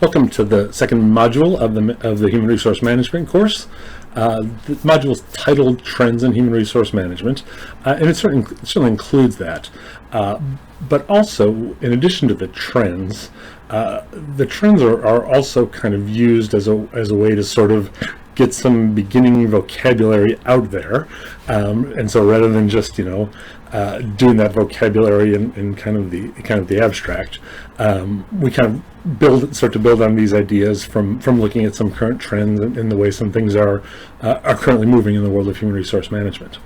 Welcome to the second module of the Human Resource Management course. The module is titled Trends in Human Resource Management, and it certainly includes that. But also, in addition to the trends are also kind of used as a way to sort of get some beginning vocabulary out there, and so rather than just doing that vocabulary in kind of the abstract, we kind of start to build on these ideas from looking at some current trends and the way some things are currently moving in the world of human resource management.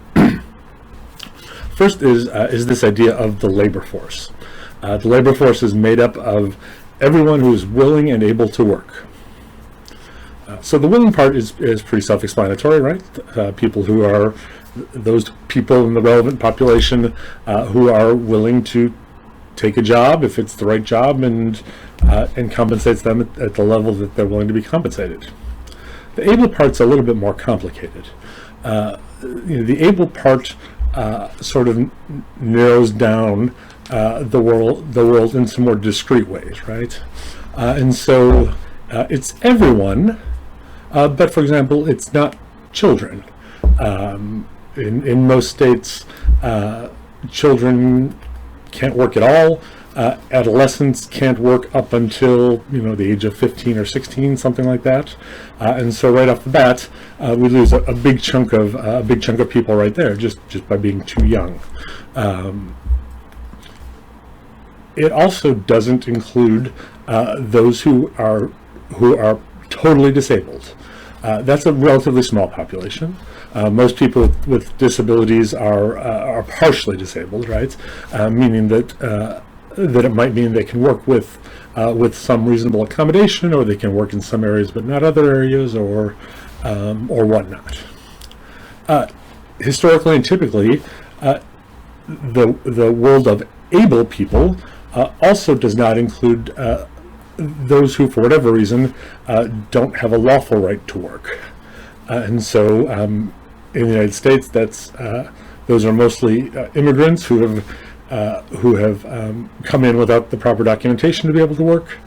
First is this idea of the labor force. The labor force is made up of everyone who is willing and able to work. So the willing part is pretty self-explanatory, right? People who are those people in the relevant population who are willing to take a job if it's the right job and compensates them at the level that they're willing to be compensated. The able part's a little bit more complicated. The able part sort of narrows down the world in some more discrete ways, right? And so it's everyone, but for example, it's not children. In most states, children can't work at all. Adolescents can't work up until the age of 15 or 16, something like that. And so right off the bat, we lose a big chunk of people right there just by being too young. It also doesn't include those who are totally disabled. That's a relatively small population. Most people with disabilities are partially disabled, right? Meaning that it might mean they can work with some reasonable accommodation, or they can work in some areas but not other areas, or whatnot. Historically and typically, the world of able people also does not include those who, for whatever reason, don't have a lawful right to work. And so in the United States, those are mostly immigrants who have come in without the proper documentation to be able to work.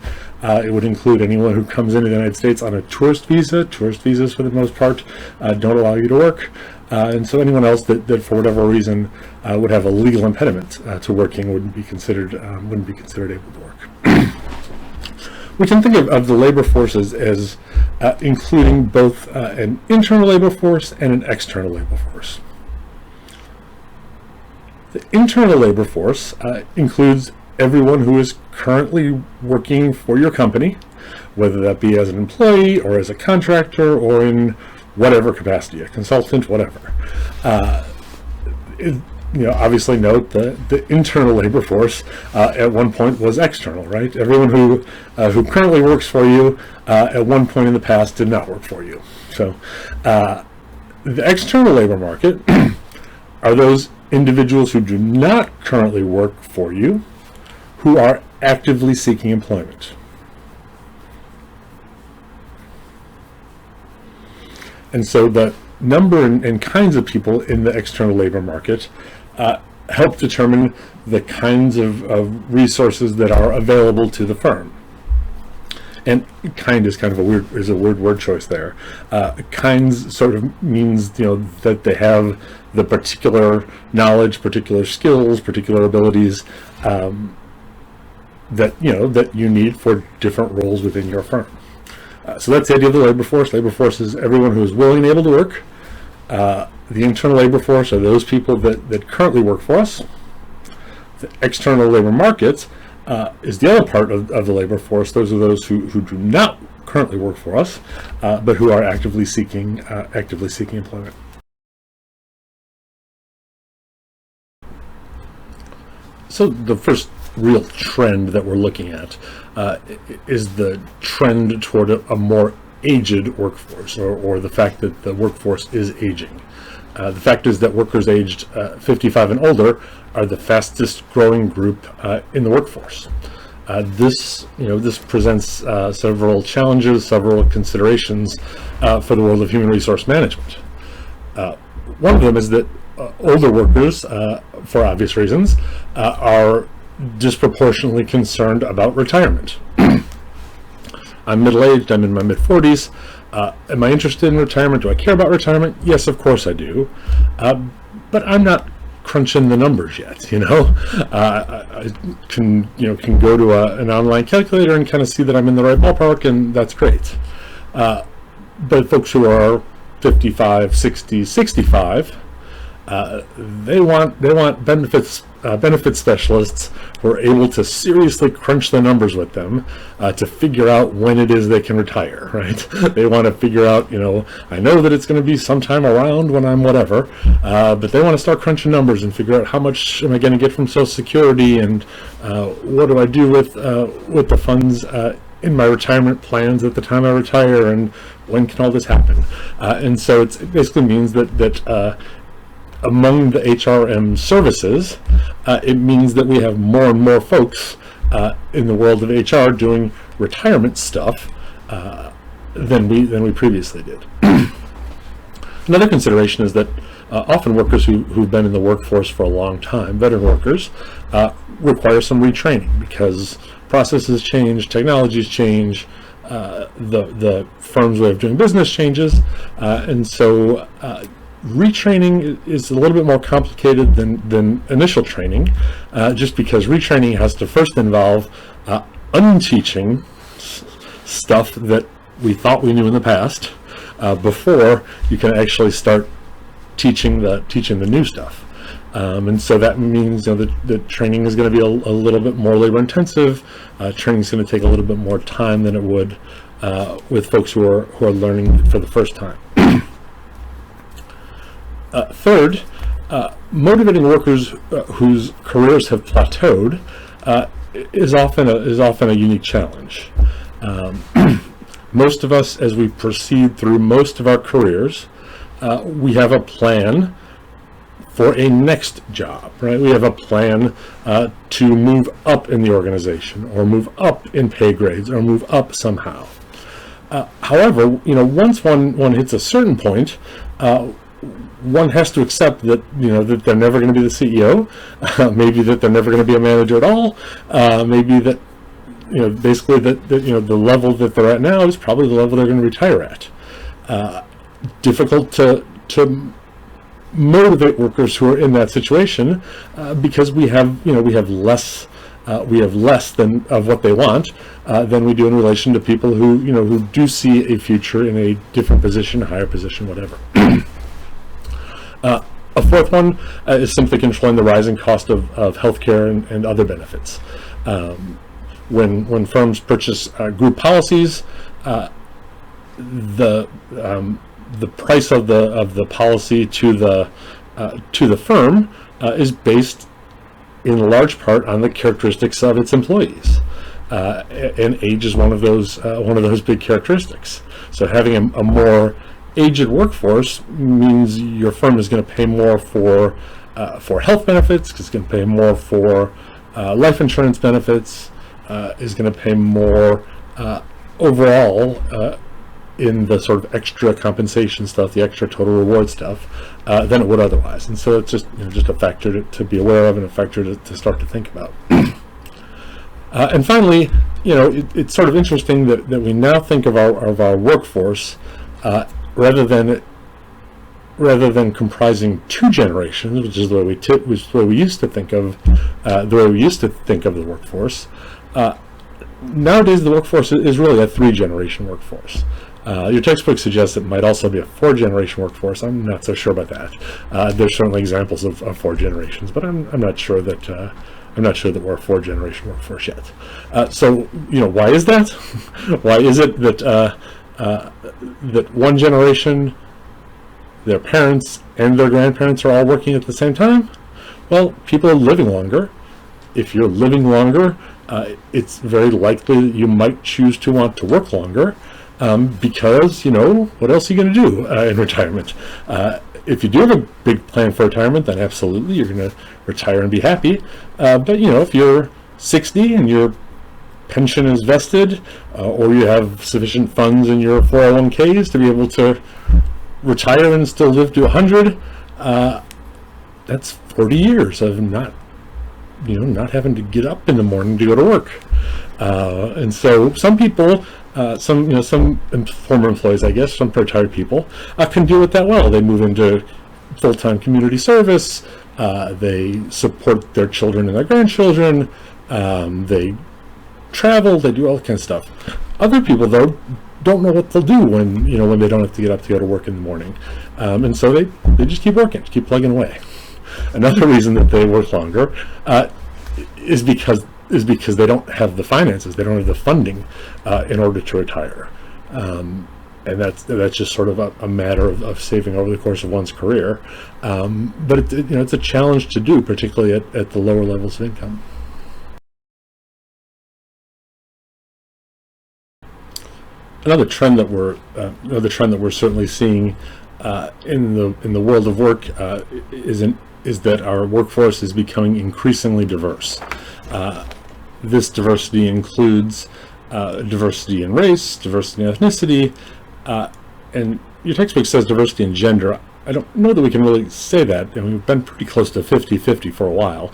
It would include anyone who comes into the United States on a tourist visa. Tourist visas, for the most part, don't allow you to work. And so anyone else that for whatever reason would have a legal impediment to working wouldn't be considered able to work. We can think of the labor forces as including both an internal labor force and an external labor force. The internal labor force includes everyone who is currently working for your company, whether that be as an employee or as a contractor or in whatever capacity, a consultant, whatever. Obviously note the internal labor force at one point was external, right? Everyone who currently works for you at one point in the past did not work for you. So the external labor market are those individuals who do not currently work for you, who are actively seeking employment. And so the number and kinds of people in the external labor market help determine the kinds of resources that are available to the firm. And kind is kind of a weird word choice there. Kinds sort of means that they have the particular knowledge, particular skills, particular abilities that you need for different roles within your firm. So that's the idea of the labor force. Labor force is everyone who is willing and able to work. The internal labor force are those people that currently work for us. The external labor market is the other part of the labor force. Those are those who do not currently work for us, but who are actively seeking employment. So the first real trend that we're looking at is the trend toward a more aged workforce, or the fact that the workforce is aging. The fact is that workers aged 55 and older are the fastest growing group in the workforce. This presents several challenges, several considerations for the world of human resource management. One of them is that older workers, for obvious reasons, are disproportionately concerned about retirement. I'm middle-aged, I'm in my mid-40s. Am I interested in retirement? Do I care about retirement? Yes, of course I do. But I'm not crunching the numbers yet, I can go to an online calculator and kind of see that I'm in the right ballpark, and that's great. But folks who are 55, 60, 65, they want benefit specialists who are able to seriously crunch the numbers with them to figure out when it is they can retire, right? They want to figure out, I know that it's going to be sometime around when I'm whatever, but they want to start crunching numbers and figure out how much am I going to get from Social Security, and what do I do with the funds in my retirement plans at the time I retire, and when can all this happen? And so it basically means that among the HRM services, it means that we have more and more folks in the world of HR doing retirement stuff than we previously did. Another consideration is that often workers who've been in the workforce for a long time, veteran workers, require some retraining because processes change, technologies change, the firm's way of doing business changes, and so retraining is a little bit more complicated than initial training, just because retraining has to first involve unteaching stuff that we thought we knew in the past before you can actually start teaching the new stuff. And so that means the training is going to be a little bit more labor intensive. Training is going to take a little bit more time than it would with folks who are learning for the first time. Third, motivating workers whose careers have plateaued is often a unique challenge. Most of us, as we proceed through most of our careers, we have a plan for a next job, right? We have a plan to move up in the organization, or move up in pay grades, or move up somehow. However, once one hits a certain point, one has to accept that that they're never going to be the CEO, maybe that they're never going to be a manager at all, maybe that basically that the level that they're at now is probably the level they're going to retire at. Difficult to motivate workers who are in that situation because we have less than of what they want than we do in relation to people who do see a future in a different position, higher position, whatever. A fourth one is simply controlling the rising cost of healthcare and other benefits. When firms purchase group policies, the price of the policy to the firm is based in large part on the characteristics of its employees, and age is one of those big characteristics. So having a more aged workforce means your firm is going to pay more for health benefits, it's going to pay more for life insurance benefits, is going to pay more overall in the sort of extra compensation stuff, the extra total reward stuff, than it would otherwise. And so it's just a factor to be aware of, and a factor to start to think about. And finally, it's sort of interesting that we now think of our workforce rather than comprising two generations, which is the way we used to think of the workforce. Nowadays, the workforce is really a 3-generation workforce. Your textbook suggests it might also be a 4-generation workforce. I'm not so sure about that. There's certainly examples of 4 generations, but I'm not sure that we're a 4-generation workforce yet. So why is that? Why is it that one generation, their parents and their grandparents are all working at the same time? Well, people are living longer. If you're living longer, it's very likely that you might choose to want to work longer, because what else are you going to do in retirement? If you do have a big plan for retirement, then absolutely you're going to retire and be happy. But if you're 60 and your pension is vested, or you have sufficient funds in your 401ks to be able to retire and still live to 100, that's 40 years of not having to get up in the morning to go to work. And so some people some former employees, I guess, some retired people, can deal with that well. They move into full-time community service. They support their children and their grandchildren. They travel. They do all kinds of stuff. Other people, though, don't know what they'll do when they don't have to get up to go to work in the morning, and so they just keep working, keep plugging away. Another reason that they work longer is because they don't have the finances, they don't have the funding in order to retire, and that's just sort of a matter of saving over the course of one's career. But it's a challenge to do, particularly at the lower levels of income. Another trend that we're certainly seeing in the world of work is that our workforce is becoming increasingly diverse. This diversity includes diversity in race, diversity in ethnicity, and your textbook says diversity in gender. I don't know that we can really say that, and we've been pretty close to 50-50 for a while,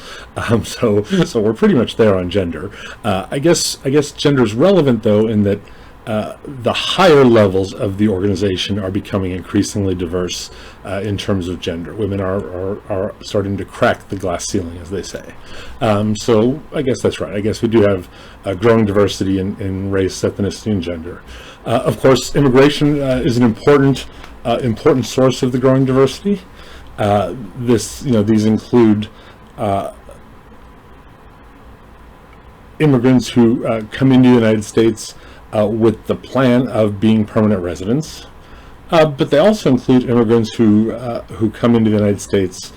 so we're pretty much there on gender. I guess gender is relevant, though, in that the higher levels of the organization are becoming increasingly diverse in terms of gender. Women are starting to crack the glass ceiling, as they say. So I guess that's right. I guess we do have growing diversity in race, ethnicity, and gender. Of course, immigration is an important source of the growing diversity. These include immigrants who come into the United States with the plan of being permanent residents, but they also include immigrants who come into the United States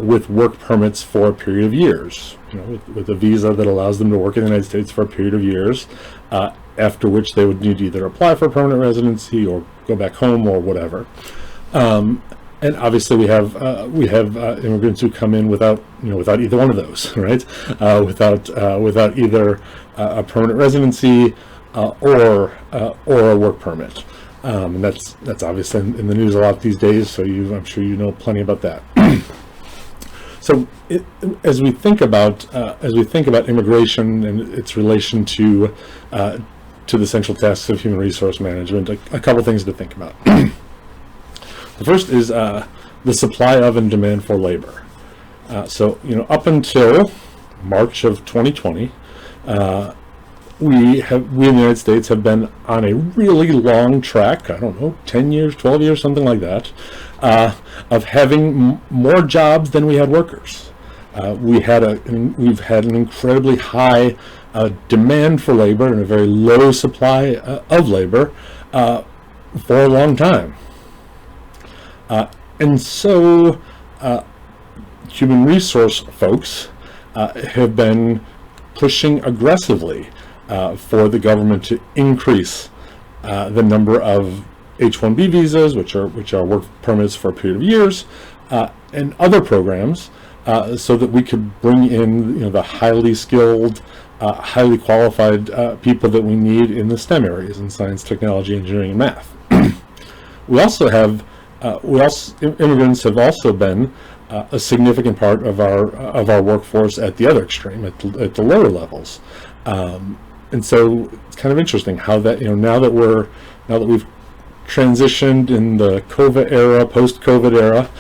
with work permits for a period of years, with a visa that allows them to work in the United States for a period of years, after which they would need to either apply for permanent residency or go back home or whatever. And obviously we have immigrants who come in without either one of those, right? Without either a permanent residency or a work permit, and that's obviously in the news a lot these days. So I'm sure you know plenty about that. So as we think about immigration and its relation to the central tasks of human resource management, a couple things to think about. The first is the supply of and demand for labor. So up until March of 2020. We in the United States have been on a really long track, I don't know, 10 years, 12 years, something like that, of having more jobs than we had workers. We've had an incredibly high demand for labor and a very low supply of labor for a long time. And so human resource folks have been pushing aggressively for the government to increase the number of H-1B visas, which are work permits for a period of years, and other programs, so that we could bring in the highly skilled, highly qualified people that we need in the STEM areas, in science, technology, engineering, and math. Immigrants have also been a significant part of our workforce at the other extreme, at the lower levels. And so it's kind of interesting how that, now that we've transitioned in the COVID era, post-COVID era,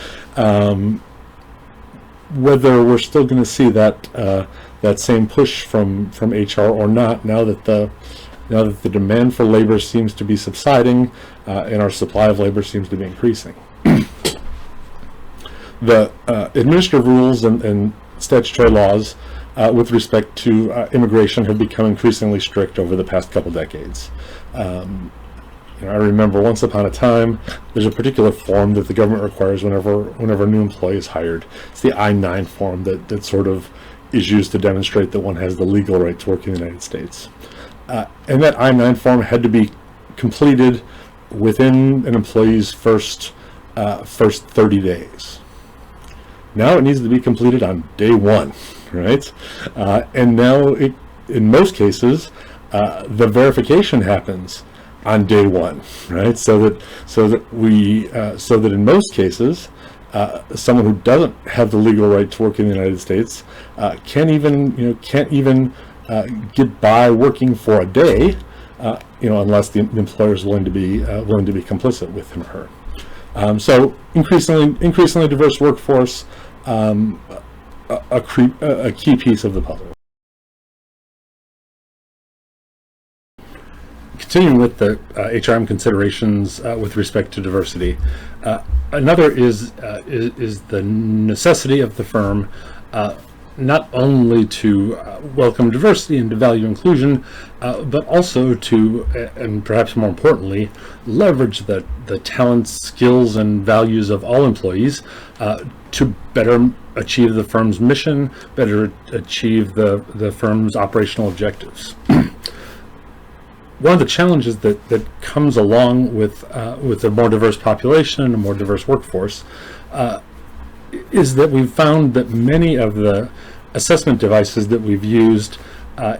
whether we're still going to see that same push from HR or not, now that the demand for labor seems to be subsiding and our supply of labor seems to be increasing. The administrative rules and statutory laws with respect to immigration have become increasingly strict over the past couple decades. I remember once upon a time, there's a particular form that the government requires whenever a new employee is hired. It's the I-9 form that sort of is used to demonstrate that one has the legal right to work in the United States. And that I-9 form had to be completed within an employee's first 30 days. Now it needs to be completed on day one, right? And now, in most cases, the verification happens on day one, right? So that in most cases, someone who doesn't have the legal right to work in the United States can't even get by working for a day unless the employer is willing to be complicit with him or her. So increasingly diverse workforce, a key piece of the puzzle. Continuing with the HRM considerations with respect to diversity, another is the necessity of the firm not only to welcome diversity and to value inclusion, but also to, and perhaps more importantly, leverage the talents, skills, and values of all employees to better achieve the firm's mission, better achieve the firm's operational objectives. One of the challenges that comes along with a more diverse population and a more diverse workforce is that we've found that many of the assessment devices that we've used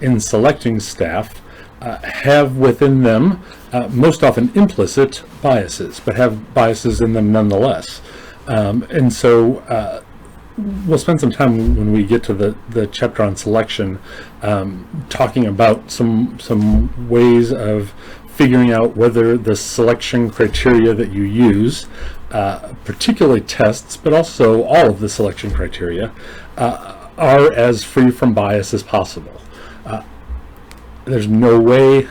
in selecting staff have within them most often implicit biases, but have biases in them nonetheless. And so we'll spend some time when we get to the chapter on selection talking about some ways of figuring out whether the selection criteria that you use, particularly tests, but also all of the selection criteria, are as free from bias as possible. There's no way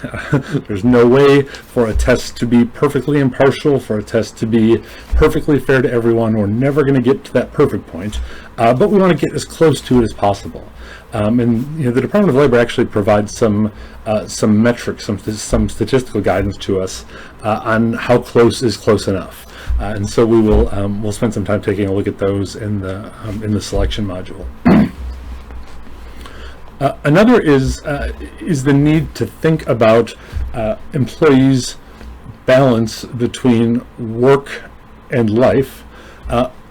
for a test to be perfectly impartial, for a test to be perfectly fair to everyone. We're never going to get to that perfect point, but we want to get as close to it as possible. And the Department of Labor actually provides some metrics, some statistical guidance to us on how close is close enough. And so we'll spend some time taking a look at those in the selection module. Another is the need to think about employees' balance between work and life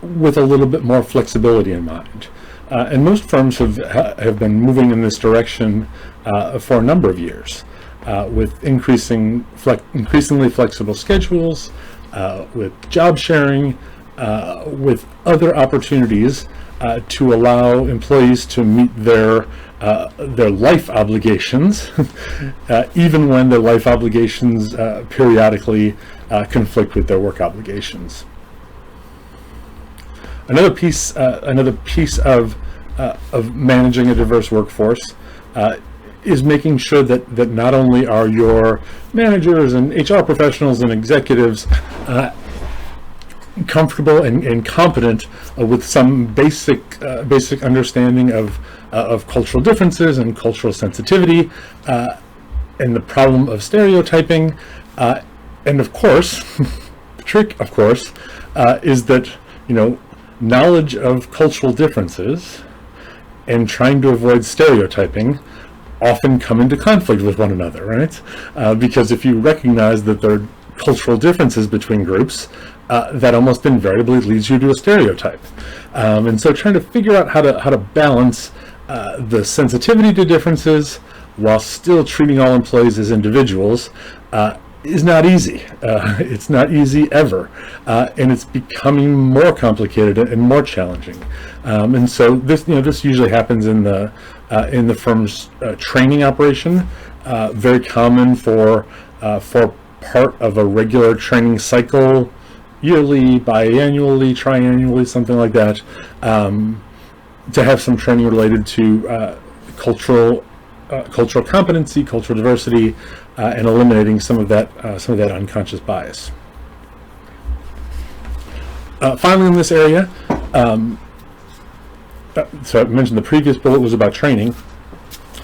with a little bit more flexibility in mind. And most firms have been moving in this direction for a number of years, with increasingly flexible schedules, with job sharing, with other opportunities to allow employees to meet their life obligations, even when their life obligations periodically conflict with their work obligations. Another piece of managing a diverse workforce is making sure that not only are your managers and HR professionals and executives comfortable and competent with some basic understanding of cultural differences and cultural sensitivity, and the problem of stereotyping, and of course, the trick, of course, is that knowledge of cultural differences and trying to avoid stereotyping often come into conflict with one another, right? Because if you recognize that there are cultural differences between groups, that almost invariably leads you to a stereotype. And so trying to figure out how to balance the sensitivity to differences while still treating all employees as individuals is not easy. It's not easy ever, and it's becoming more complicated and more challenging. And so this usually happens in the firm's training operation. Very common for part of a regular training cycle, yearly, biannually, triannually, something like that, to have some training related to cultural competency, cultural diversity, and eliminating some of that unconscious bias. Finally, in this area, so I mentioned the previous bullet was about training.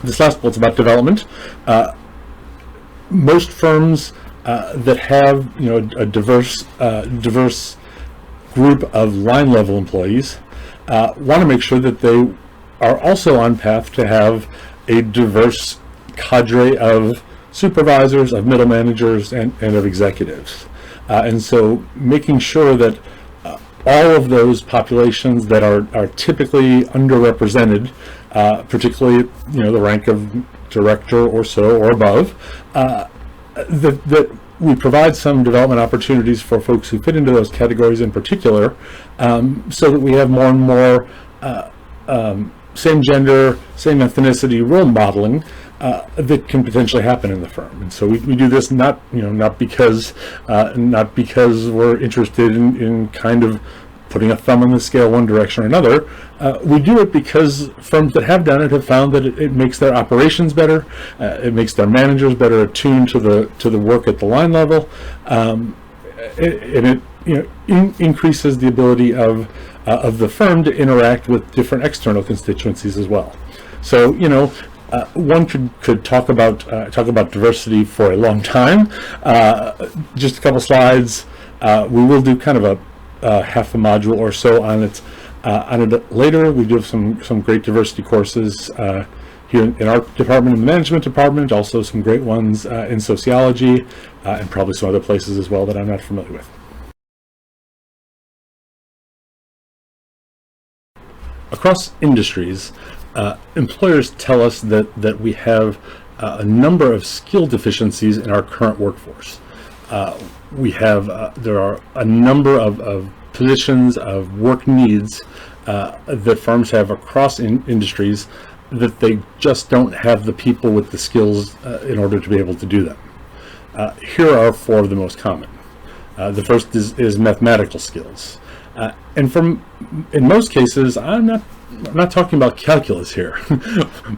This last bullet's about development. Most firms that have a diverse group of line level employees want to make sure that they are also on path to have a diverse cadre of supervisors, of middle managers, and of executives. And so making sure that all of those populations that are typically underrepresented, particularly the rank of director or so or above, that we provide some development opportunities for folks who fit into those categories in particular, so that we have more and more same gender, same ethnicity role modeling that can potentially happen in the firm. And so we do this not because we're interested in kind of putting a thumb on the scale one direction or another. We do it because firms that have done it have found that it makes their operations better, it makes their managers better attuned to the work at the line level, and it increases the ability of the firm to interact with different external constituencies as well. So one could talk about diversity for a long time. Just a couple slides. We will do kind of a half a module or so on it later. We do have some great diversity courses here in our department, in the management department. Also some great ones in sociology and probably some other places as well that I'm not familiar with. Across industries, employers tell us that we have a number of skill deficiencies in our current workforce. There are a number of positions, of work needs that firms have across industries that they just don't have the people with the skills in order to be able to do them. Here are four of the most common. The first is mathematical skills. And in most cases, I'm not talking about calculus here.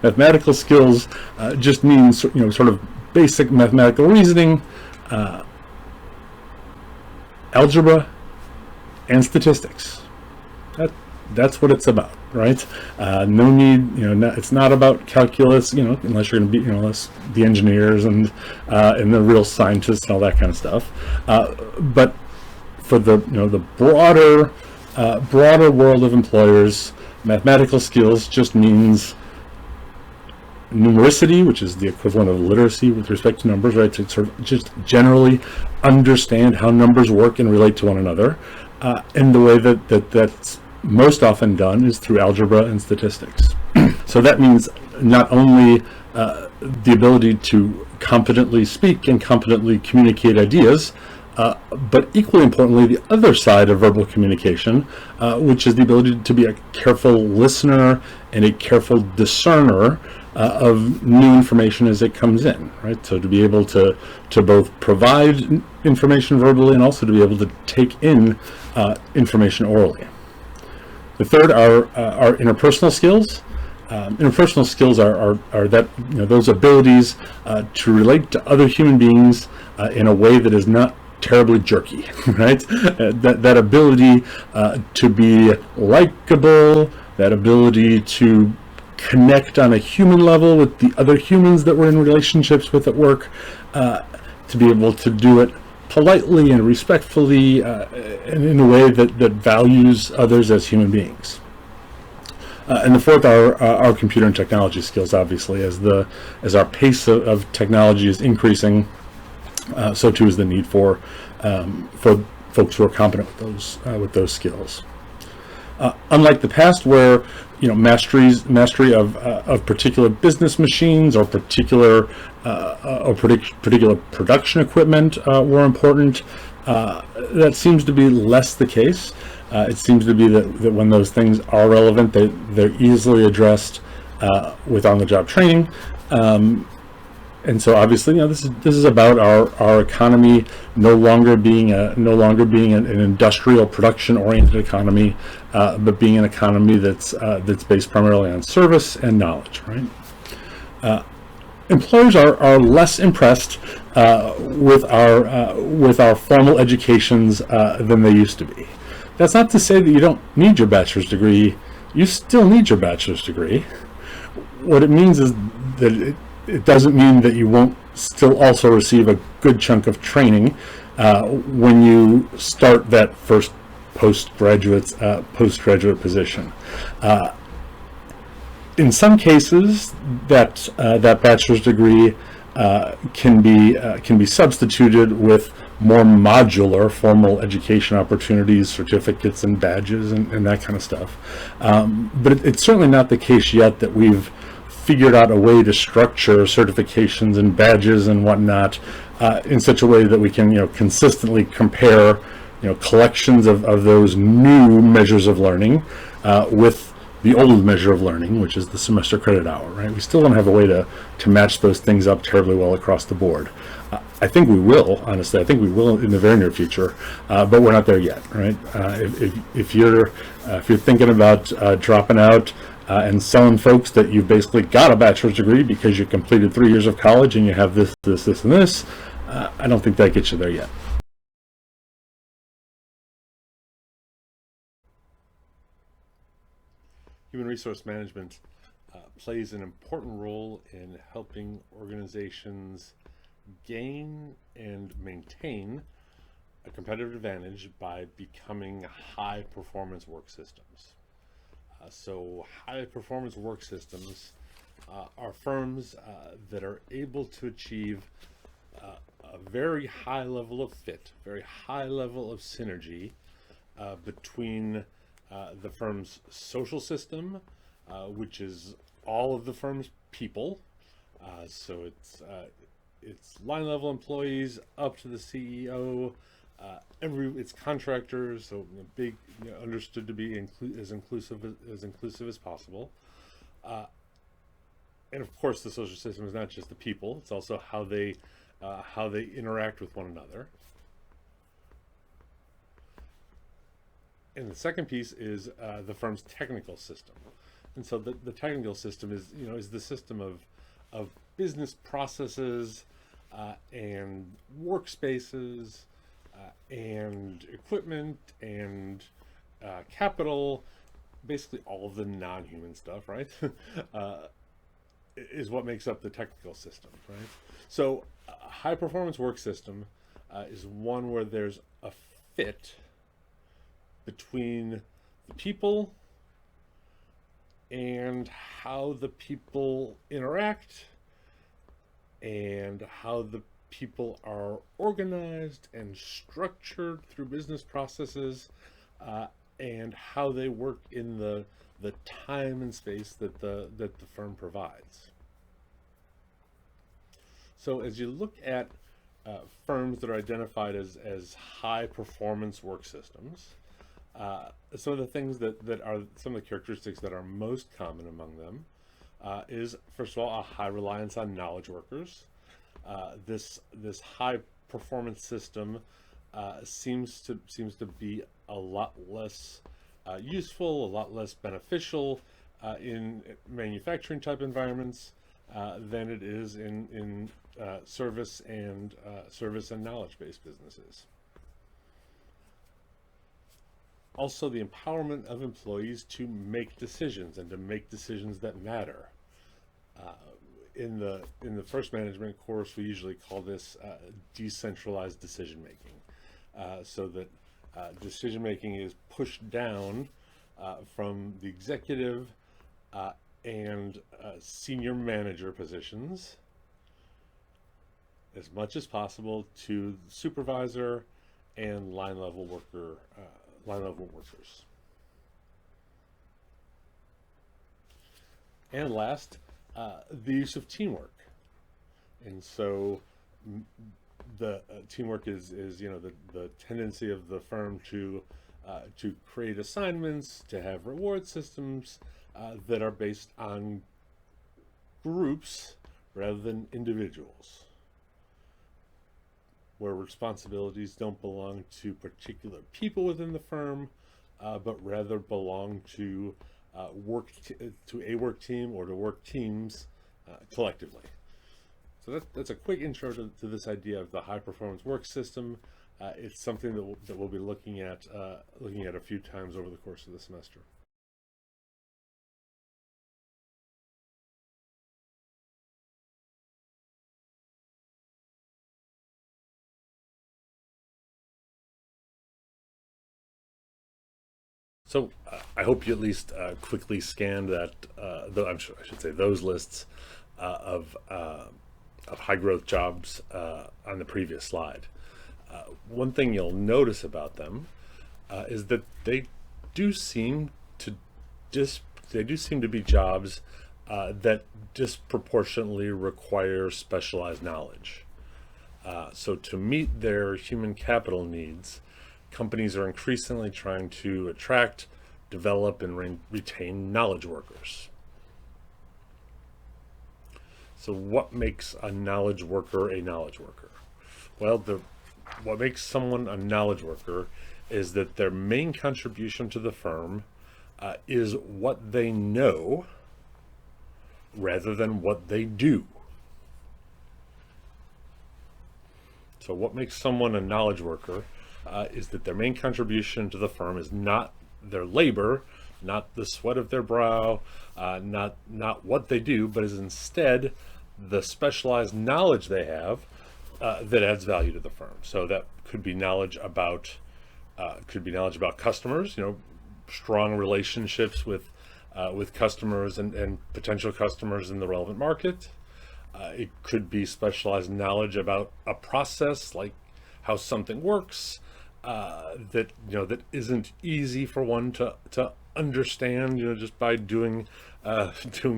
Mathematical skills just means sort of basic mathematical reasoning, algebra, and statistics. That's what it's about, right? No need, it's not about calculus, unless you're going to be, unless the engineers and the real scientists and all that kind of stuff. But for the broader world of employers, mathematical skills just means numericity, which is the equivalent of literacy with respect to numbers, right? To sort of just generally understand how numbers work and relate to one another. And the way that's most often done is through algebra and statistics. So that means not only the ability to competently speak and competently communicate ideas, but equally importantly, the other side of verbal communication, which is the ability to be a careful listener and a careful discerner of new information as it comes in, right? So to be able to both provide information verbally and also to be able to take in information orally. The third are interpersonal skills. Interpersonal skills are that those abilities to relate to other human beings in a way that is not terribly jerky, right? That ability to be likable, that ability to connect on a human level with the other humans that we're in relationships with at work, to be able to do it politely and respectfully and in a way that values others as human beings. And the fourth are our computer and technology skills, obviously. As our pace of technology is increasing, so too is the need for folks who are competent with those skills. Unlike the past, where mastery of particular business machines or particular production equipment were important, that seems to be less the case. It seems to be that when those things are relevant, they're easily addressed with on-the-job training. And so obviously, this is about our economy no longer being an industrial production-oriented economy, but being an economy that's based primarily on service and knowledge, right? Employers are less impressed with our formal educations than they used to be. That's not to say that you don't need your bachelor's degree. You still need your bachelor's degree. What it means is that it doesn't mean that you won't still also receive a good chunk of training when you start that first postgraduate position. In some cases, that bachelor's degree can be substituted with more modular formal education opportunities, certificates and badges and that kind of stuff. But it's certainly not the case yet that we've figured out a way to structure certifications and badges and whatnot in such a way that we can consistently compare collections of those new measures of learning with the old measure of learning, which is the semester credit hour, right? We still don't have a way to match those things up terribly well across the board. I think we will, honestly. I think we will in the very near future, but we're not there yet, right? If you're thinking about dropping out and selling folks that you've basically got a bachelor's degree because you completed 3 years of college and you have this, and this, I don't think that gets you there yet. Human resource management plays an important role in helping organizations gain and maintain a competitive advantage by becoming high performance work systems. So high performance work systems are firms that are able to achieve a very high level of fit, very high level of synergy between the firm's social system, which is all of the firm's people. So it's line level employees up to the CEO, it's contractors, so big, understood to be as inclusive as possible. And of course, the social system is not just the people; it's also how they interact with one another. And the second piece is the firm's technical system. And so the technical system is the system of business processes and workspaces and equipment and capital, basically all of the non-human stuff, right? Is what makes up the technical system, right? So a high performance work system is one where there's a fit between the people and how the people interact and how the people are organized and structured through business processes and how they work in the time and space that the firm provides. So as you look at firms that are identified as high performance work systems, some of the things that are some of the characteristics that are most common among them is, first of all, a high reliance on knowledge workers. This high performance system seems to be a lot less useful, a lot less beneficial in manufacturing type environments than it is in service and knowledge based businesses. Also, the empowerment of employees to make decisions and to make decisions that matter. In the first management course, we usually call this decentralized decision making, so that decision making is pushed down from the executive and senior manager positions as much as possible to supervisor and line level workers. And last, the use of teamwork. And so the teamwork is the tendency of the firm to create assignments, to have reward systems that are based on groups rather than individuals, where responsibilities don't belong to particular people within the firm, but rather belong to a work team or to work teams collectively. So that's a quick intro to this idea of the high performance work system. It's something that we'll be looking at a few times over the course of the semester. So I hope you at least quickly scanned that. I should say those lists of high growth jobs on the previous slide. One thing you'll notice about them is that they do seem to be jobs that disproportionately require specialized knowledge. So to meet their human capital needs, companies are increasingly trying to attract, develop and retain knowledge workers. So what makes a knowledge worker a knowledge worker? Well, what makes someone a knowledge worker is that their main contribution to the firm is what they know rather than what they do. So what makes someone a knowledge worker is that their main contribution to the firm is not their labor, not the sweat of their brow, not what they do, but is instead the specialized knowledge they have that adds value to the firm. So that could be knowledge about customers, strong relationships with customers and potential customers in the relevant market. It could be specialized knowledge about a process, like how something works, that isn't easy for one to understand, just by doing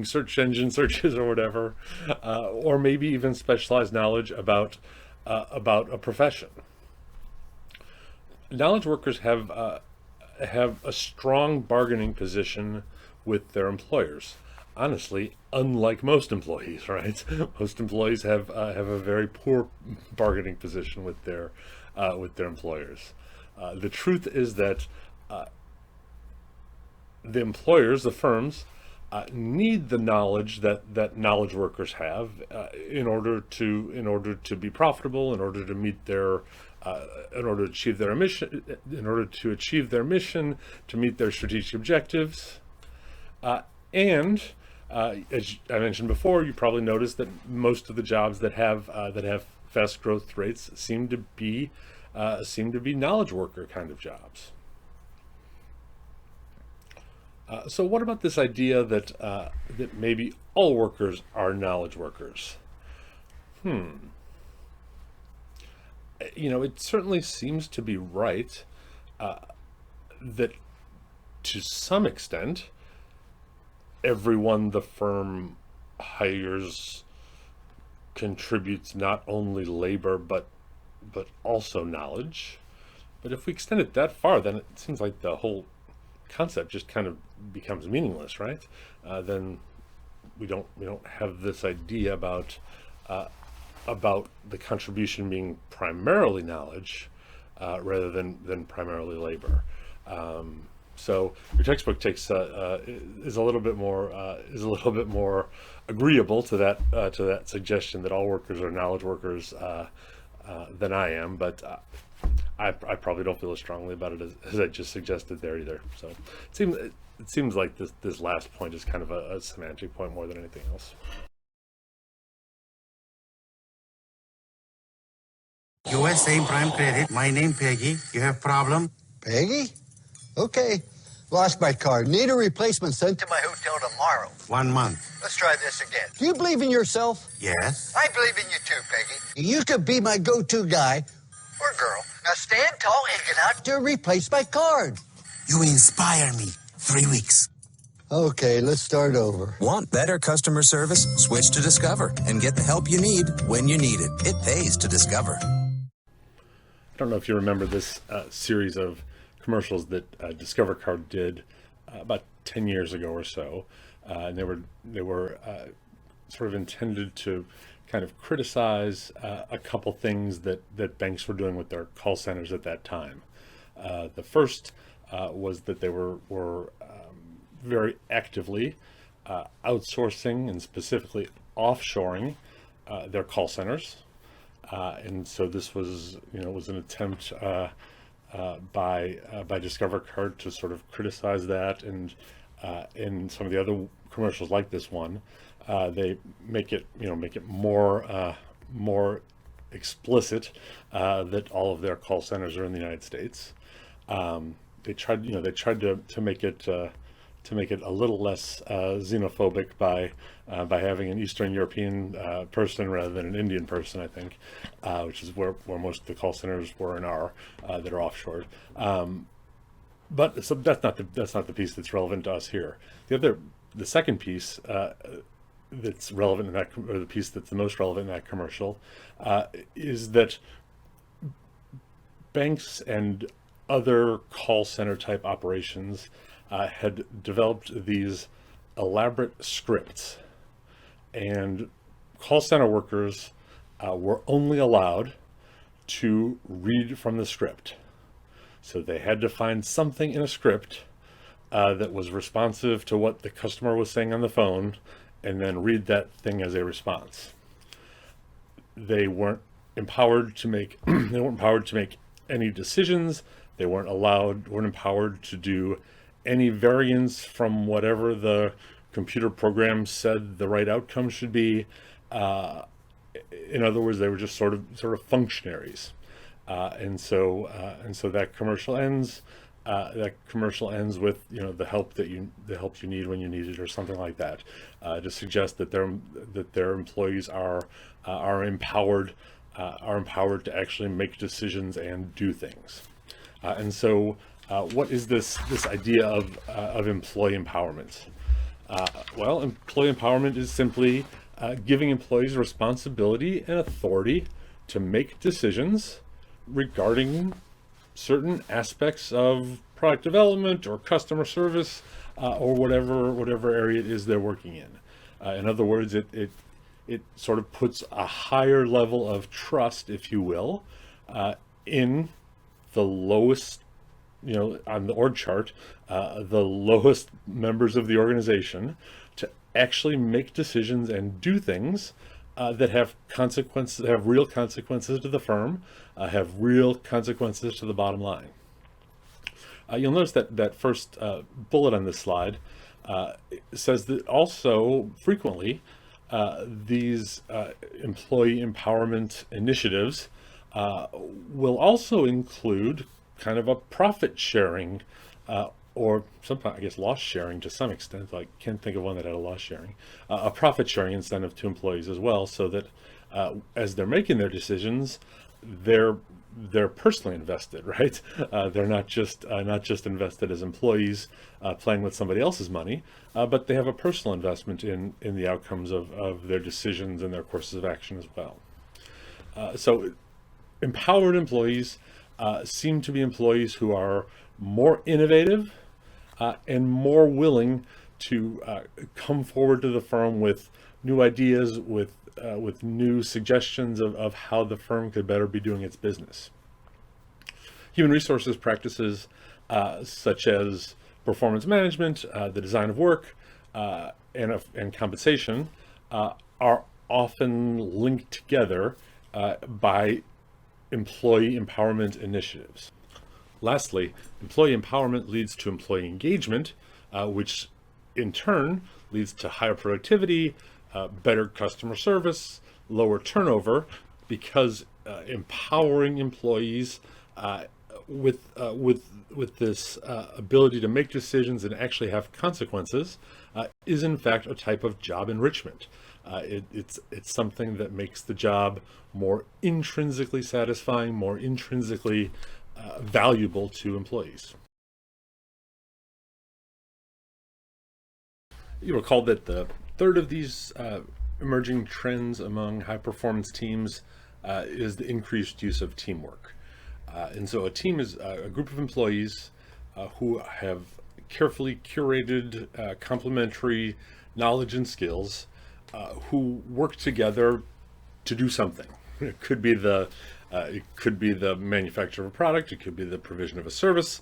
search engine searches or whatever, or maybe even specialized knowledge about a profession. Knowledge workers have a strong bargaining position with their employers. Honestly, unlike most employees, right? Most employees have a very poor bargaining position with their employers. The truth is that the employers, the firms, need the knowledge that knowledge workers have in order to be profitable, in order to meet their in order to achieve their mission, to meet their strategic objectives, and as I mentioned before, you probably noticed that most of the jobs that have fast growth rates seem to be knowledge worker kind of jobs. So what about this idea that maybe all workers are knowledge workers? It certainly seems to be right that to some extent, everyone the firm hires contributes not only labor but also knowledge. But if we extend it that far, then it seems like the whole concept just kind of becomes meaningless, right? Then we don't have this idea about the contribution being primarily knowledge rather than primarily labor. So your textbook is a little bit more agreeable to that suggestion that all workers are knowledge workers than I am, but I probably don't feel as strongly about it as I just suggested there either. So it seems like this last point is kind of a semantic point more than anything else. USA Prime Credit. My name Peggy. You have problem? Peggy? Okay. Lost my card. Need a replacement sent to my hotel tomorrow. 1 month. Let's try this again. Do you believe in yourself? Yes. I believe in you too, Peggy. You could be my go-to guy or girl. Now stand tall and get out to replace my card. You inspire me. 3 weeks. Okay, let's start over. Want better customer service? Switch to Discover and get the help you need when you need it. It pays to Discover. I don't know if you remember this series of commercials that Discover Card did about 10 years ago or so. And they were sort of intended to kind of criticize a couple things that banks were doing with their call centers at that time. The first was that they were very actively outsourcing and specifically offshoring their call centers. And so this was an attempt by Discover Card to sort of criticize that, and in some of the other commercials like this one, they make it more explicit that all of their call centers are in the United States. They tried to make it a little less xenophobic by having an Eastern European person rather than an Indian person, I think, which is where most of the call centers were and are that are offshored. But so that's not the piece that's relevant to us here. The second piece that's relevant in that, or the piece that's the most relevant in that commercial, is that banks and other call center type operations had developed these elaborate scripts, and call center workers were only allowed to read from the script. So they had to find something in a script that was responsive to what the customer was saying on the phone, and then read that thing as a response. They weren't empowered to make any decisions. They weren't empowered to do any variance from whatever the computer program said the right outcome should be. In other words, they were just sort of functionaries. And so that commercial ends. That commercial ends with the help you need when you need it, or something like that, to suggest that their employees are empowered to actually make decisions and do things. And so what is this idea of employee empowerment? Well, employee empowerment is simply giving employees responsibility and authority to make decisions regarding certain aspects of product development or customer service, or whatever area it is they're working in. In other words, it sort of puts a higher level of trust, if you will, in the lowest, on the org chart, the lowest members of the organization, to actually make decisions and do things that have consequences, that have real consequences to the firm, have real consequences to the bottom line. You'll notice that first bullet on this slide says that also frequently these employee empowerment initiatives will also include kind of a profit sharing, or sometimes, I guess, loss sharing to some extent. I can't think of one that had a loss sharing, a profit sharing incentive to employees as well, so that as they're making their decisions, they're personally invested, right? They're not just invested as employees playing with somebody else's money, but they have a personal investment in the outcomes of their decisions and their courses of action as well. So empowered employees seem to be employees who are more innovative and more willing to come forward to the firm with new ideas, with new suggestions of how the firm could better be doing its business. Human resources practices such as performance management, the design of work, and compensation are often linked together by employee empowerment initiatives. Lastly, employee empowerment leads to employee engagement, which in turn leads to higher productivity, better customer service, lower turnover, because empowering employees with this ability to make decisions and actually have consequences is in fact a type of job enrichment. It's something that makes the job more intrinsically satisfying, more intrinsically valuable to employees. You recall that the third of these emerging trends among high-performance teams is the increased use of teamwork. And so a team is a group of employees who have carefully curated complementary knowledge and skills, who work together to do something. It could be the manufacture of a product. It could be the provision of a service.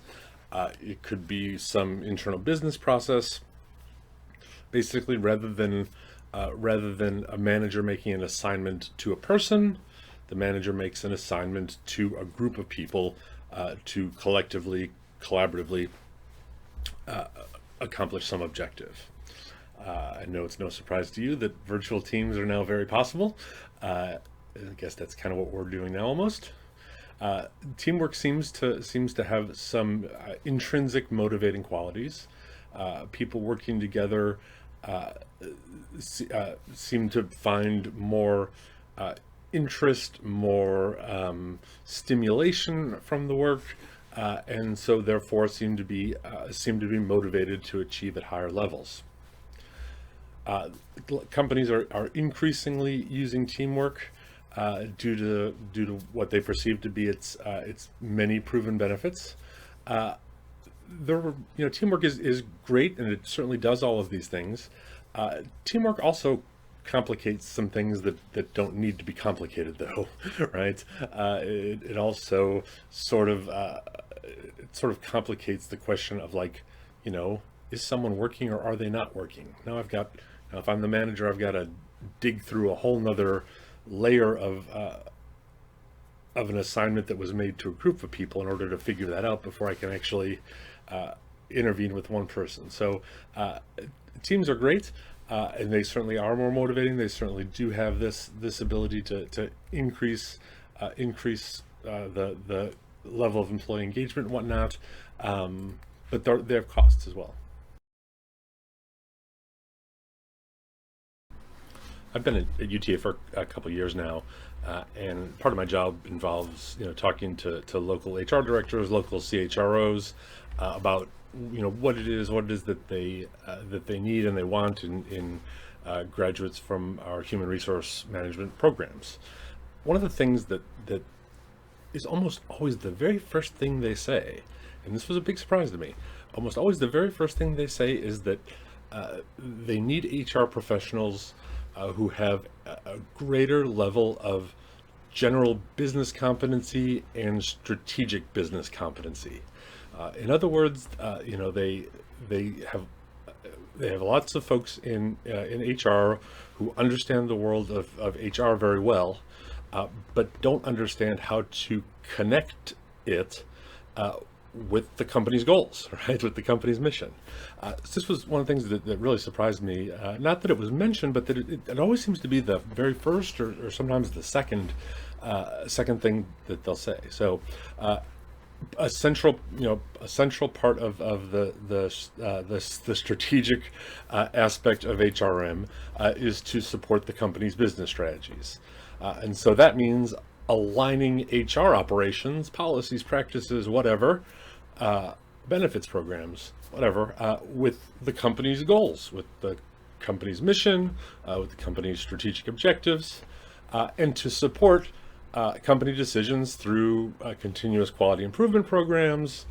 It could be some internal business process. Basically, rather than a manager making an assignment to a person, the manager makes an assignment to a group of people to collectively, collaboratively accomplish some objective. I know it's no surprise to you that virtual teams are now very possible. I guess that's kind of what we're doing now almost. Teamwork seems to have some intrinsic motivating qualities. People working together seem to find more interest, more stimulation from the work, and so therefore seem to be motivated to achieve at higher levels. Companies are increasingly using teamwork due to what they perceive to be its many proven benefits. Teamwork is great, and it certainly does all of these things. Teamwork also complicates some things that don't need to be complicated, though, right? It also sort of complicates the question of, like, is someone working or are they not working? Now if I'm the manager, I've got to dig through a whole nother layer of an assignment that was made to a group of people in order to figure that out before I can actually intervene with one person. So teams are great, and they certainly are more motivating. They certainly do have this ability to increase the level of employee engagement and whatnot, but they have costs as well. I've been at UTA for a couple of years now, and part of my job involves talking to local HR directors, local CHROs about what it is that they need and they want in graduates from our human resource management programs. One of the things that is almost always the very first thing they say, and this was a big surprise to me, almost always the very first thing they say is that they need HR professionals who have a greater level of general business competency and strategic business competency. In other words, they have lots of folks in HR who understand the world of HR very well, but don't understand how to connect it with the company's goals, right? With the company's mission. So this was one of the things that really surprised me. Not that it was mentioned, but that it always seems to be the very first or sometimes the second thing that they'll say. So a central part of the strategic aspect of HRM is to support the company's business strategies. And so that means aligning HR operations, policies, practices, whatever, benefits programs, whatever, with the company's goals, with the company's mission, with the company's strategic objectives, and to support company decisions through continuous quality improvement programs,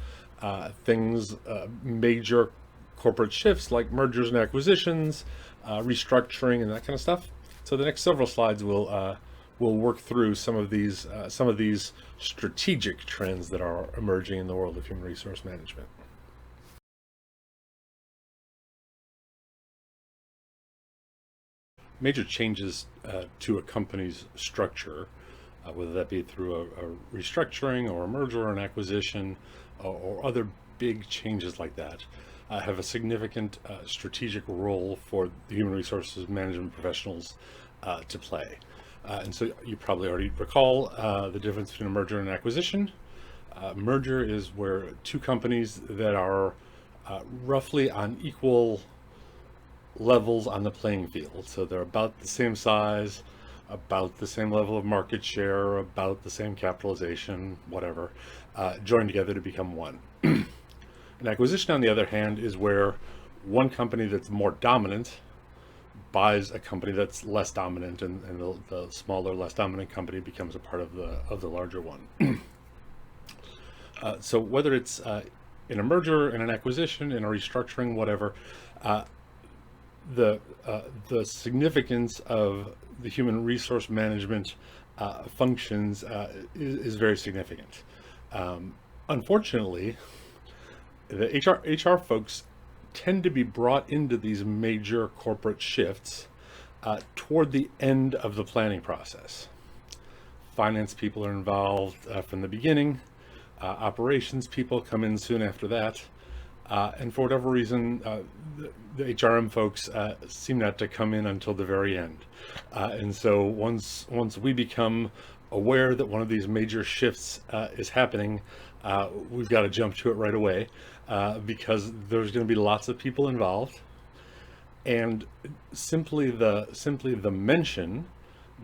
major corporate shifts like mergers and acquisitions, restructuring, and that kind of stuff. So the next several slides will work through some of these strategic trends that are emerging in the world of human resource management. Major changes to a company's structure, whether that be through a restructuring or a merger or an acquisition or other big changes like that, have a significant strategic role for the human resources management professionals to play. And so you probably already recall the difference between a merger and an acquisition. Merger is where two companies that are roughly on equal levels on the playing field. So they're about the same size, about the same level of market share, about the same capitalization, whatever, join together to become one. An acquisition, on the other hand, is where one company that's more dominant buys a company that's less dominant, and the smaller, less dominant company becomes a part of the larger one. So whether it's in a merger, in an acquisition, in a restructuring, whatever, the significance of the human resource management functions is very significant. Unfortunately, the HR folks tend to be brought into these major corporate shifts toward the end of the planning process. Finance people are involved from the beginning. Operations people come in soon after that. And for whatever reason, the HRM folks seem not to come in until the very end. And so once we become aware that one of these major shifts is happening, we've got to jump to it right away, because there's going to be lots of people involved. And simply the mention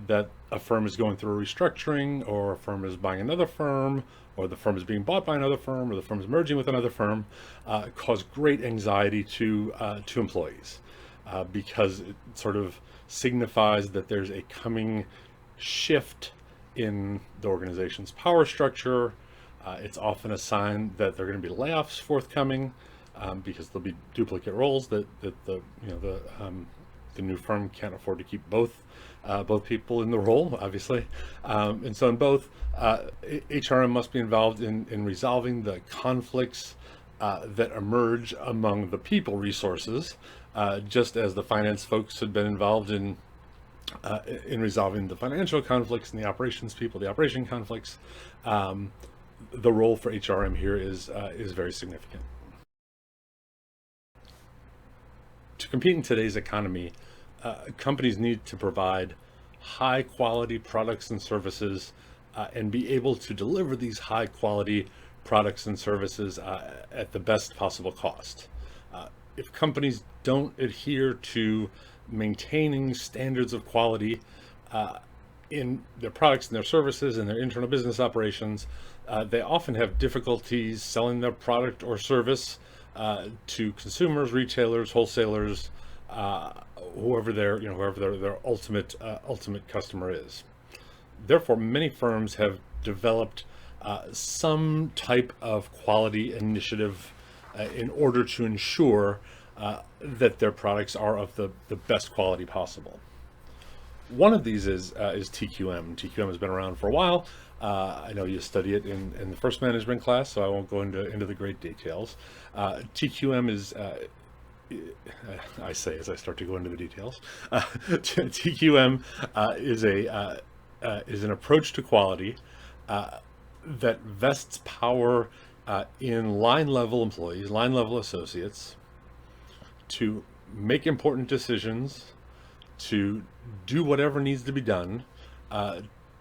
that a firm is going through a restructuring, or a firm is buying another firm, or the firm is being bought by another firm, or the firm is merging with another firm, cause great anxiety to employees, because it sort of signifies that there's a coming shift in the organization's power structure, It's often a sign that there are going to be layoffs forthcoming, because there'll be duplicate roles that the new firm can't afford to keep both people in the role, obviously. And so in both, HRM must be involved in resolving the conflicts that emerge among the people resources, just as the finance folks had been involved in resolving the financial conflicts and the operations people, the operation conflicts. The role for HRM here is very significant. To compete in today's economy, companies need to provide high quality products and services, and be able to deliver these high quality products and services at the best possible cost. If companies don't adhere to maintaining standards of quality in their products and their services and their internal business operations, they often have difficulties selling their product or service to consumers, retailers, wholesalers, whoever their ultimate customer is. Therefore, many firms have developed some type of quality initiative in order to ensure that their products are of the best quality possible. One of these is TQM. TQM has been around for a while. I know you study it in the first management class, so I won't go into the great details. TQM is, I say as I start to go into the details, TQM is an approach to quality that vests power in line level employees, line level associates, to make important decisions, to do whatever needs to be done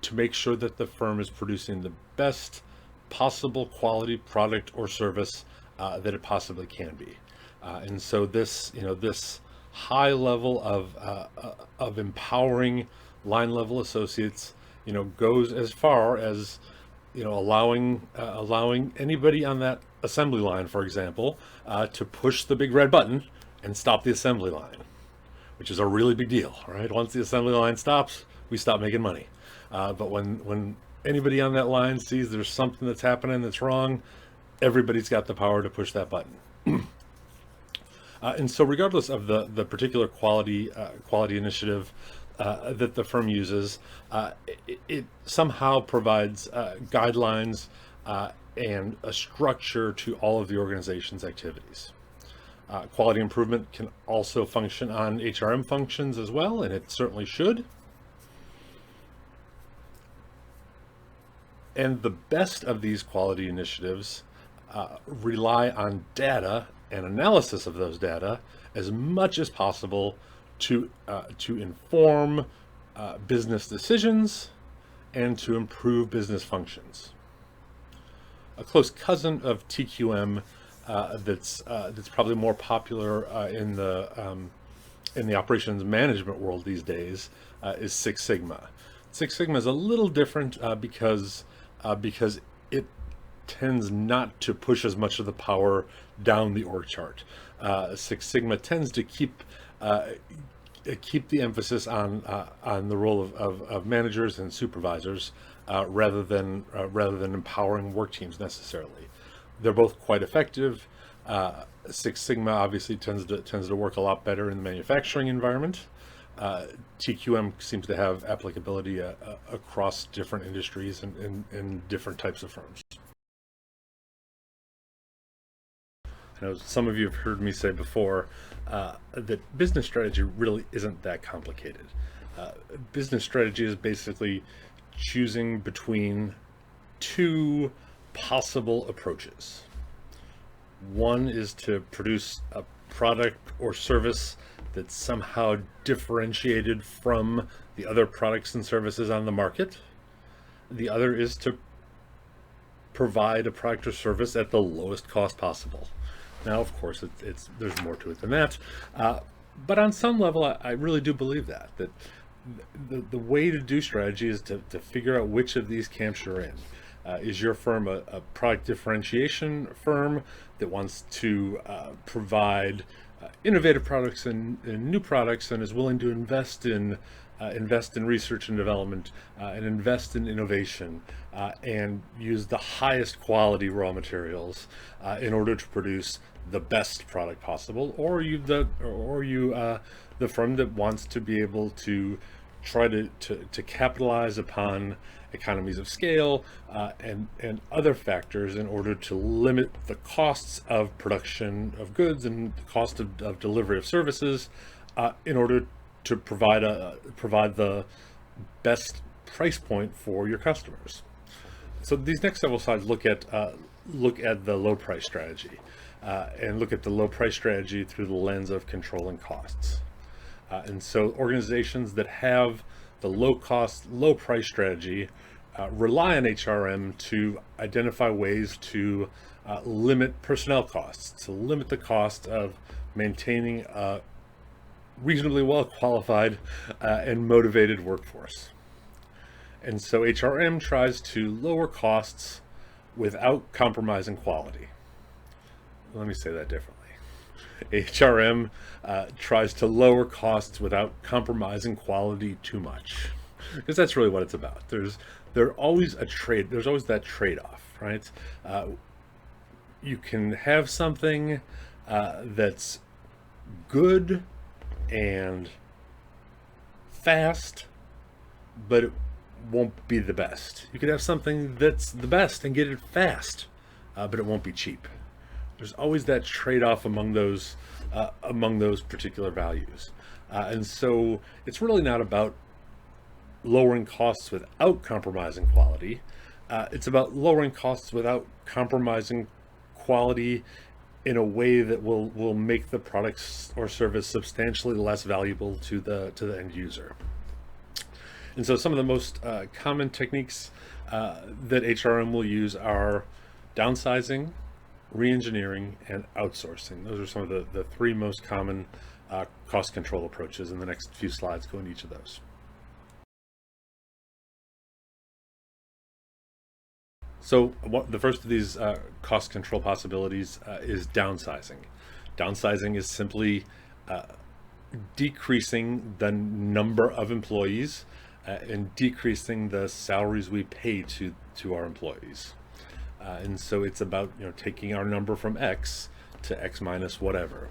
to make sure that the firm is producing the best possible quality product or service that it possibly can be. And so this high level of empowering line level associates, goes as far as allowing anybody on that assembly line, for example, to push the big red button and stop the assembly line, which is a really big deal, right? Once the assembly line stops, we stop making money. But when anybody on that line sees there's something that's happening that's wrong, everybody's got the power to push that button. And so regardless of the particular quality initiative that the firm uses, it somehow provides guidelines and a structure to all of the organization's activities. Quality improvement can also function on HRM functions as well, and it certainly should. And the best of these quality initiatives rely on data and analysis of those data as much as possible to inform business decisions and to improve business functions. A close cousin of TQM that's probably more popular in the operations management world these days is Six Sigma. Six Sigma is a little different because it tends not to push as much of the power down the org chart. Six Sigma tends to keep the emphasis on the role of managers and supervisors rather than empowering work teams necessarily. They're both quite effective. Six Sigma obviously tends to work a lot better in the manufacturing environment. TQM seems to have applicability across different industries and different types of firms. I know some of you have heard me say before that business strategy really isn't that complicated. Business strategy is basically choosing between two possible approaches. One is to produce a product or service that's somehow differentiated from the other products and services on the market. The other is to provide a product or service at the lowest cost possible. Now, of course, there's more to it than that, but on some level, I really do believe that the way to do strategy is to figure out which of these camps you're in. Is your firm a product differentiation firm that wants to provide innovative products and new products, and is willing to invest in research and development, and invest in innovation, and use the highest quality raw materials in order to produce the best product possible, or you the firm that wants to be able to try to capitalize upon economies of scale, and other factors in order to limit the costs of production of goods and the cost of delivery of services, in order to provide the best price point for your customers. So these next several slides look at the low price strategy, and look at the low price strategy through the lens of controlling costs. And so organizations that have the low cost, low price strategy rely on HRM to identify ways to limit personnel costs, to limit the cost of maintaining a reasonably well qualified and motivated workforce. And so HRM tries to lower costs without compromising quality. Let me say that differently. HRM tries to lower costs without compromising quality too much, because that's really what it's about. There's always that trade-off, right? You can have something that's good and fast, but it won't be the best. You could have something that's the best and get it fast, but it won't be cheap. There's always that trade-off among those particular values, and so it's really not about lowering costs without compromising quality. It's about lowering costs without compromising quality in a way that will make the products or service substantially less valuable to the end user. And so some of the most common techniques that HRM will use are downsizing, re-engineering, and outsourcing. Those are some of the three most common cost control approaches. In the next few slides go into each of those. So the first of these cost control possibilities is downsizing. Downsizing is simply decreasing the number of employees and decreasing the salaries we pay to our employees. And so it's about taking our number from X to X minus whatever.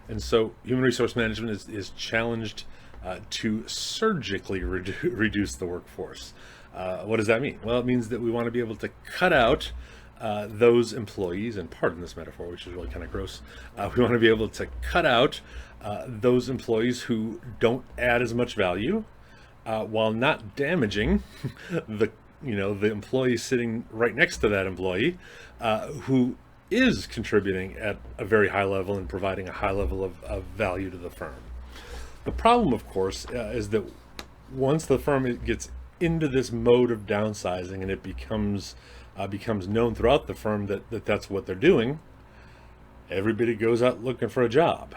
And so human resource management is challenged to surgically reduce the workforce. What does that mean? Well, it means that we want to be able to cut out those employees, and pardon this metaphor, which is really kind of gross. We want to be able to cut out those employees who don't add as much value, while not damaging the employee sitting right next to that employee, who is contributing at a very high level and providing a high level of value to the firm. The problem, of course, is that once the firm gets into this mode of downsizing and it becomes known throughout the firm that that's what they're doing, everybody goes out looking for a job.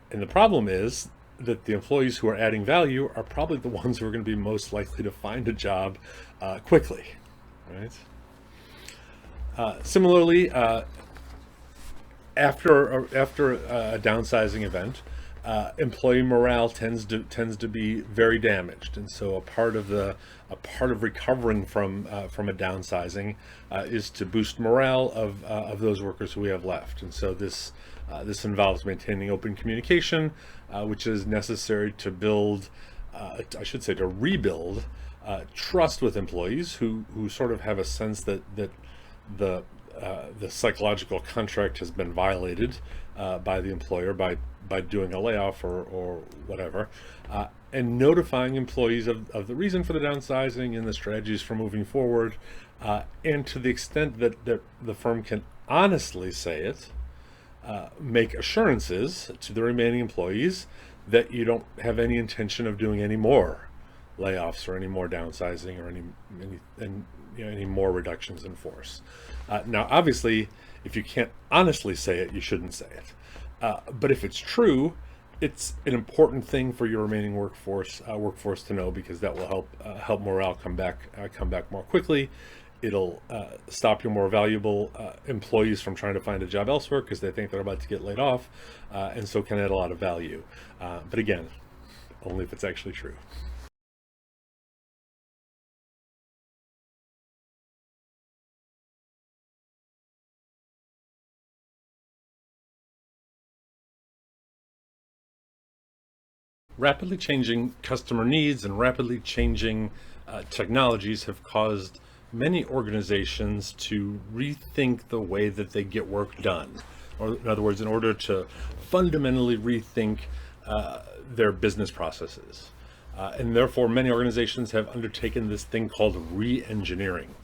And the problem is that the employees who are adding value are probably the ones who are going to be most likely to find a job quickly, right? Similarly, after a downsizing event, employee morale tends to be very damaged, and so a part of recovering from a downsizing is to boost morale of those workers who we have left. And so this involves maintaining open communication, which is necessary to rebuild trust with employees who sort of have a sense that the psychological contract has been violated by the employer by doing a layoff or whatever, and notifying employees of the reason for the downsizing and the strategies for moving forward, and to the extent that the firm can honestly say it, make assurances to the remaining employees that you don't have any intention of doing any more layoffs or any more downsizing or any more reductions in force. Now, obviously, if you can't honestly say it, you shouldn't say it. But if it's true, it's an important thing for your remaining workforce to know, because that will help morale come back more quickly, It'll stop your more valuable employees from trying to find a job elsewhere because they think they're about to get laid off, and so can add a lot of value. But again, only if it's actually true. Rapidly changing customer needs and rapidly changing technologies have caused many organizations to rethink the way that they get work done. Or, in other words, in order to fundamentally rethink their business processes. And therefore, many organizations have undertaken this thing called re-engineering.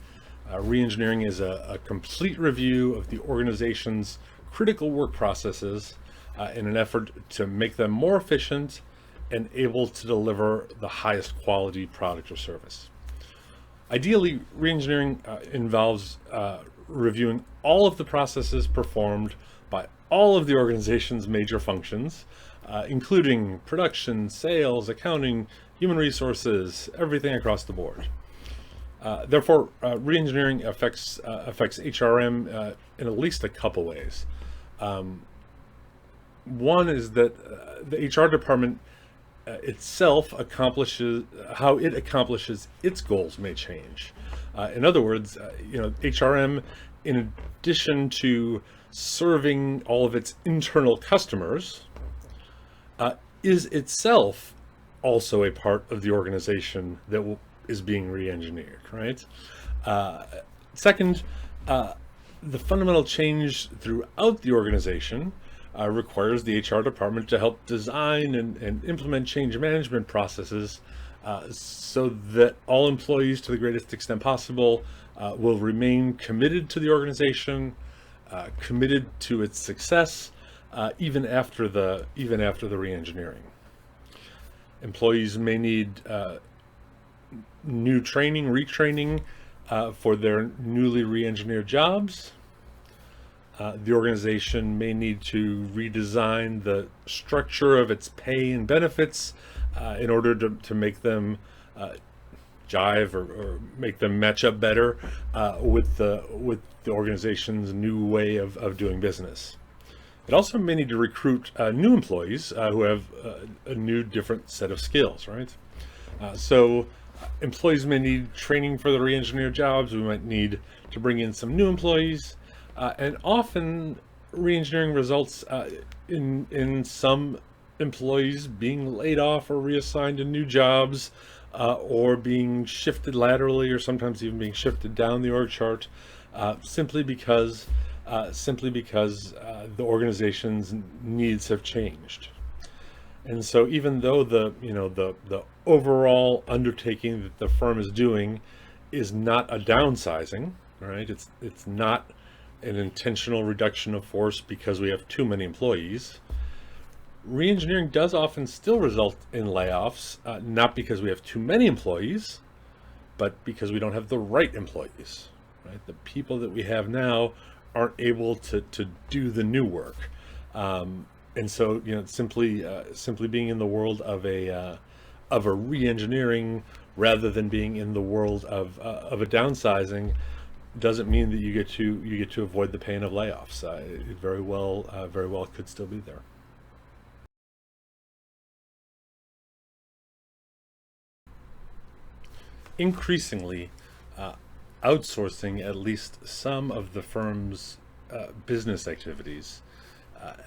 Re-engineering is a complete review of the organization's critical work processes in an effort to make them more efficient and able to deliver the highest quality product or service. Ideally, re-engineering involves reviewing all of the processes performed by all of the organization's major functions, including production, sales, accounting, human resources, everything across the board. Therefore, re-engineering affects HRM in at least a couple ways. One is that the HR department itself accomplishes its goals may change. In other words, HRM, in addition to serving all of its internal customers, is itself also a part of the organization that is being re-engineered, right? Second, the fundamental change throughout the organization requires the HR department to help design and implement change management processes so that all employees, to the greatest extent possible, will remain committed to the organization, committed to its success, even after the re-engineering. Employees may need new training, retraining for their newly re-engineered jobs. The organization may need to redesign the structure of its pay and benefits in order to make them jive or make them match up better with the organization's new way of doing business. It also may need to recruit new employees who have a new, different set of skills, right? So employees may need training for the re-engineered jobs. We might need to bring in some new employees. And often re-engineering results in some employees being laid off or reassigned to new jobs or being shifted laterally or sometimes even being shifted down the org chart simply because the organization's needs have changed. And so even though the overall undertaking that the firm is doing is not a downsizing, right? It's not an intentional reduction of force because we have too many employees. Re-engineering does often still result in layoffs, not because we have too many employees, but because we don't have the right employees, right? The people that we have now aren't able to do the new work. And so, simply being in the world of a re-engineering rather than being in the world of a downsizing doesn't mean that you get to avoid the pain of layoffs. It very well could still be there. Increasingly, outsourcing at least some of the firm's business activities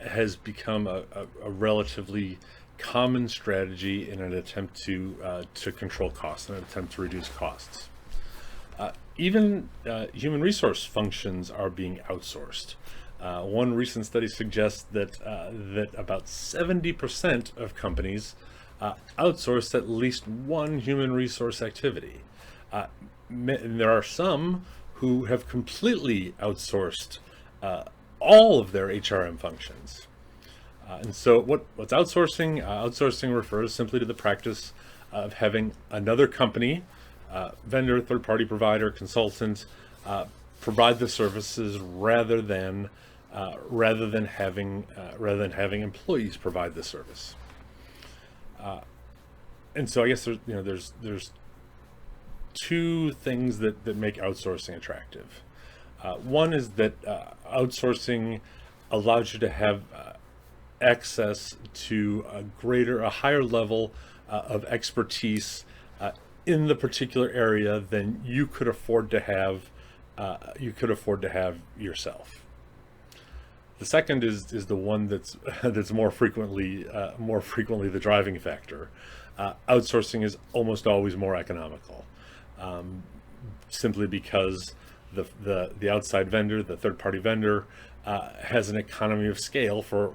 has become a relatively common strategy in an attempt to control costs, in an attempt to reduce costs. Even human resource functions are being outsourced. One recent study suggests that about 70% of companies outsource at least one human resource activity. And there are some who have completely outsourced all of their HRM functions. And so what's outsourcing? Outsourcing refers simply to the practice of having another company, vendor, third-party provider, consultant, provide the services rather than having employees provide the service. And so I guess there's two things that make outsourcing attractive. One is that outsourcing allows you to have access to a higher level of expertise in the particular area than you could afford to have. Yourself. The second is the one that's more frequently the driving factor. Outsourcing is almost always more economical, simply because the outside vendor, the third party vendor, has an economy of scale for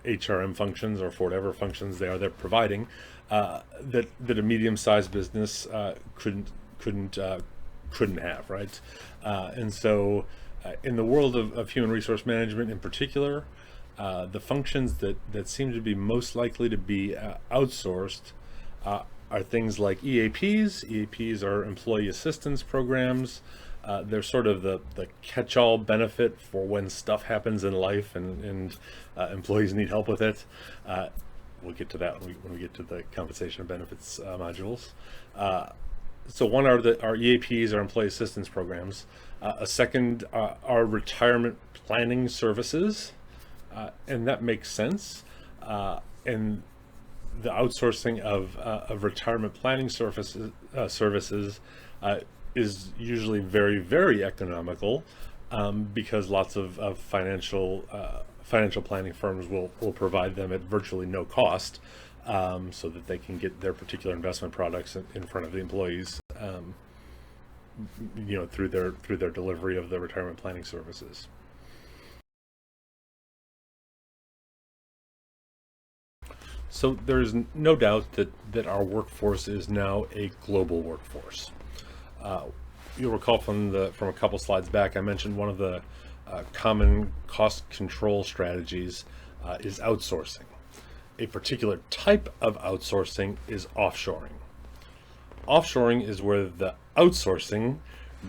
HRM functions or for whatever functions they're providing, that a medium sized business couldn't have, right? And so in the world of human resource management in particular, the functions that seem to be most likely to be outsourced are things like EAPs. EAPs are employee assistance programs. They're sort of the catch-all benefit for when stuff happens in life and employees need help with it. We'll get to that when we get to the compensation and benefits modules. So one are our EAPs, our employee assistance programs. A second are retirement planning services, and that makes sense. And the outsourcing of retirement planning services is usually very, very economical, because lots of financial planning firms will provide them at virtually no cost, so that they can get their particular investment products in front of the employees, through their delivery of the retirement planning services. So there's no doubt that our workforce is now a global workforce. You'll recall from a couple slides back, I mentioned one of the common cost control strategies is outsourcing. A particular type of outsourcing is offshoring. Offshoring is where the outsourcing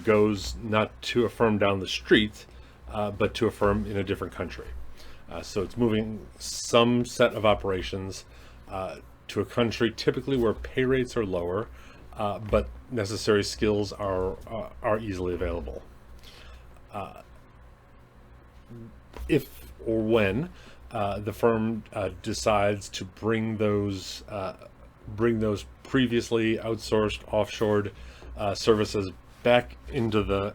goes not to a firm down the street, but to a firm in a different country. So it's moving some set of operations to a country typically where pay rates are lower, but necessary skills are easily available. If or when the firm decides to bring those previously outsourced, offshored services back into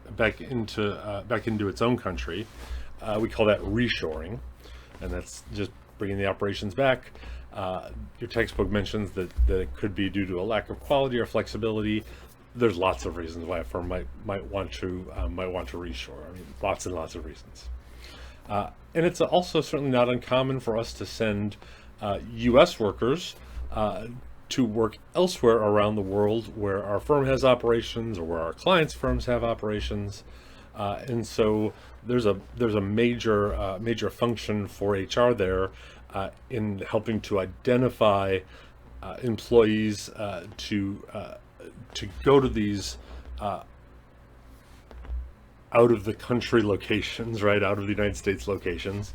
its own country, we call that reshoring, and that's just bringing the operations back. Your textbook mentions that it could be due to a lack of quality or flexibility. There's lots of reasons why a firm might want to reshore. I mean, lots and lots of reasons. And it's also certainly not uncommon for us to send U.S. workers to work elsewhere around the world where our firm has operations or where our clients' firms have operations. And so there's a major function for HR there in helping to identify employees to go to these out of the country locations, right, out of the United States locations,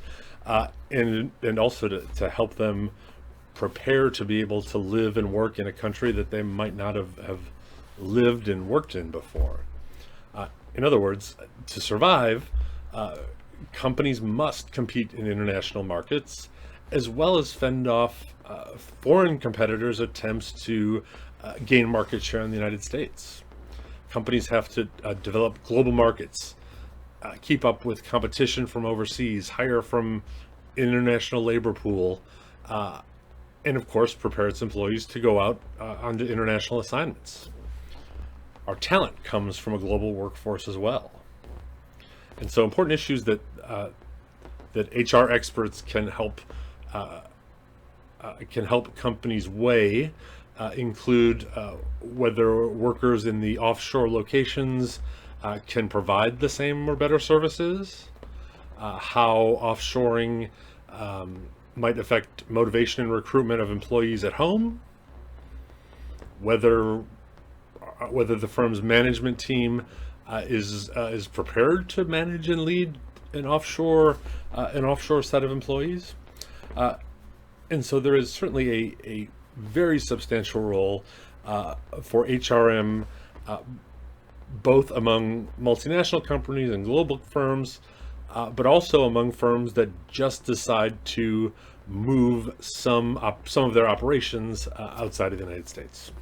and also to help them prepare to be able to live and work in a country that they might not have lived and worked in before. In other words, to survive, companies must compete in international markets, as well as fend off foreign competitors' attempts to gain market share in the United States. Companies have to develop global markets, keep up with competition from overseas, hire from international labor pool, and of course prepare its employees to go out onto international assignments. Our talent comes from a global workforce as well. And so important issues that HR experts can help companies weigh include whether workers in the offshore locations can provide the same or better services, how offshoring might affect motivation and recruitment of employees at home, whether the firm's management team is prepared to manage and lead an offshore set of employees, and so there is certainly a very substantial role for HRM both among multinational companies and global firms, but also among firms that just decide to move some of their operations outside of the United States.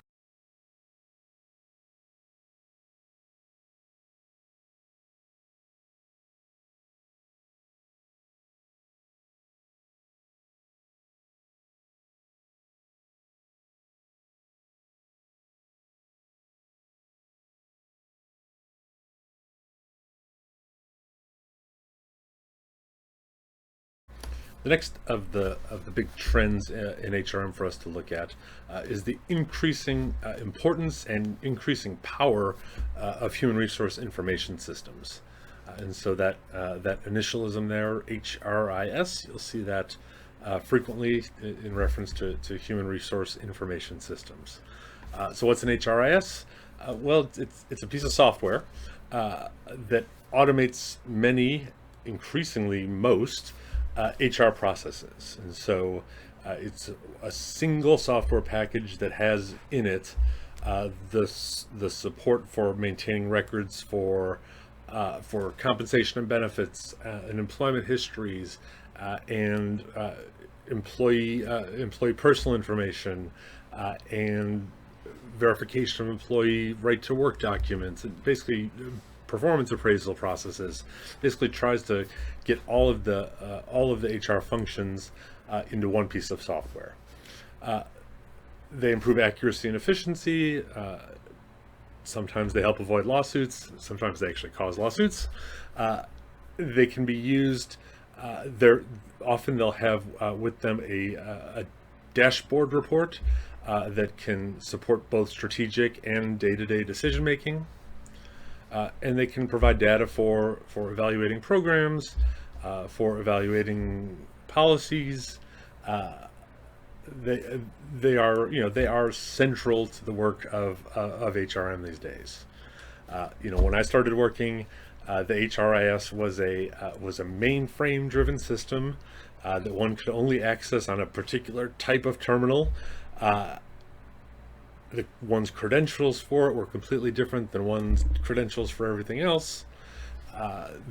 The next of the big trends in HRM for us to look at is the increasing importance and increasing power of human resource information systems. And so that initialism there, HRIS, you'll see that frequently in reference to human resource information systems. So what's an HRIS? Well, it's a piece of software that automates many, increasingly most, HR processes. And so it's a single software package that has in it the support for maintaining records for compensation and benefits and employment histories and employee personal information and verification of employee right to work documents, and basically performance appraisal processes. Basically tries to get all of the HR functions into one piece of software. They improve accuracy and efficiency. Sometimes they help avoid lawsuits. Sometimes they actually cause lawsuits. They can be used. They'll have with them a dashboard report that can support both strategic and day-to-day decision making. And they can provide data for evaluating programs, for evaluating policies. They are central to the work of HRM these days. When I started working, the HRIS was a mainframe-driven system that one could only access on a particular type of terminal. One's credentials for it were completely different than one's credentials for everything else.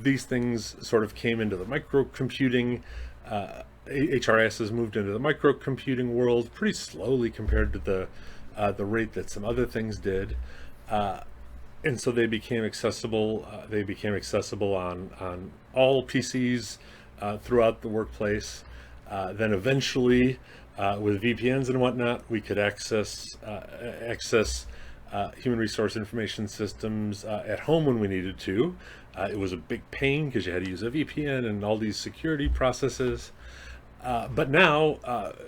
These things sort of came into the microcomputing. HRIS has moved into the microcomputing world pretty slowly compared to the rate that some other things did, and so they became accessible. They became accessible on all PCs throughout the workplace. Then eventually, with VPNs and whatnot, we could access human resource information systems at home when we needed to. It was a big pain because you had to use a VPN and all these security processes. But now,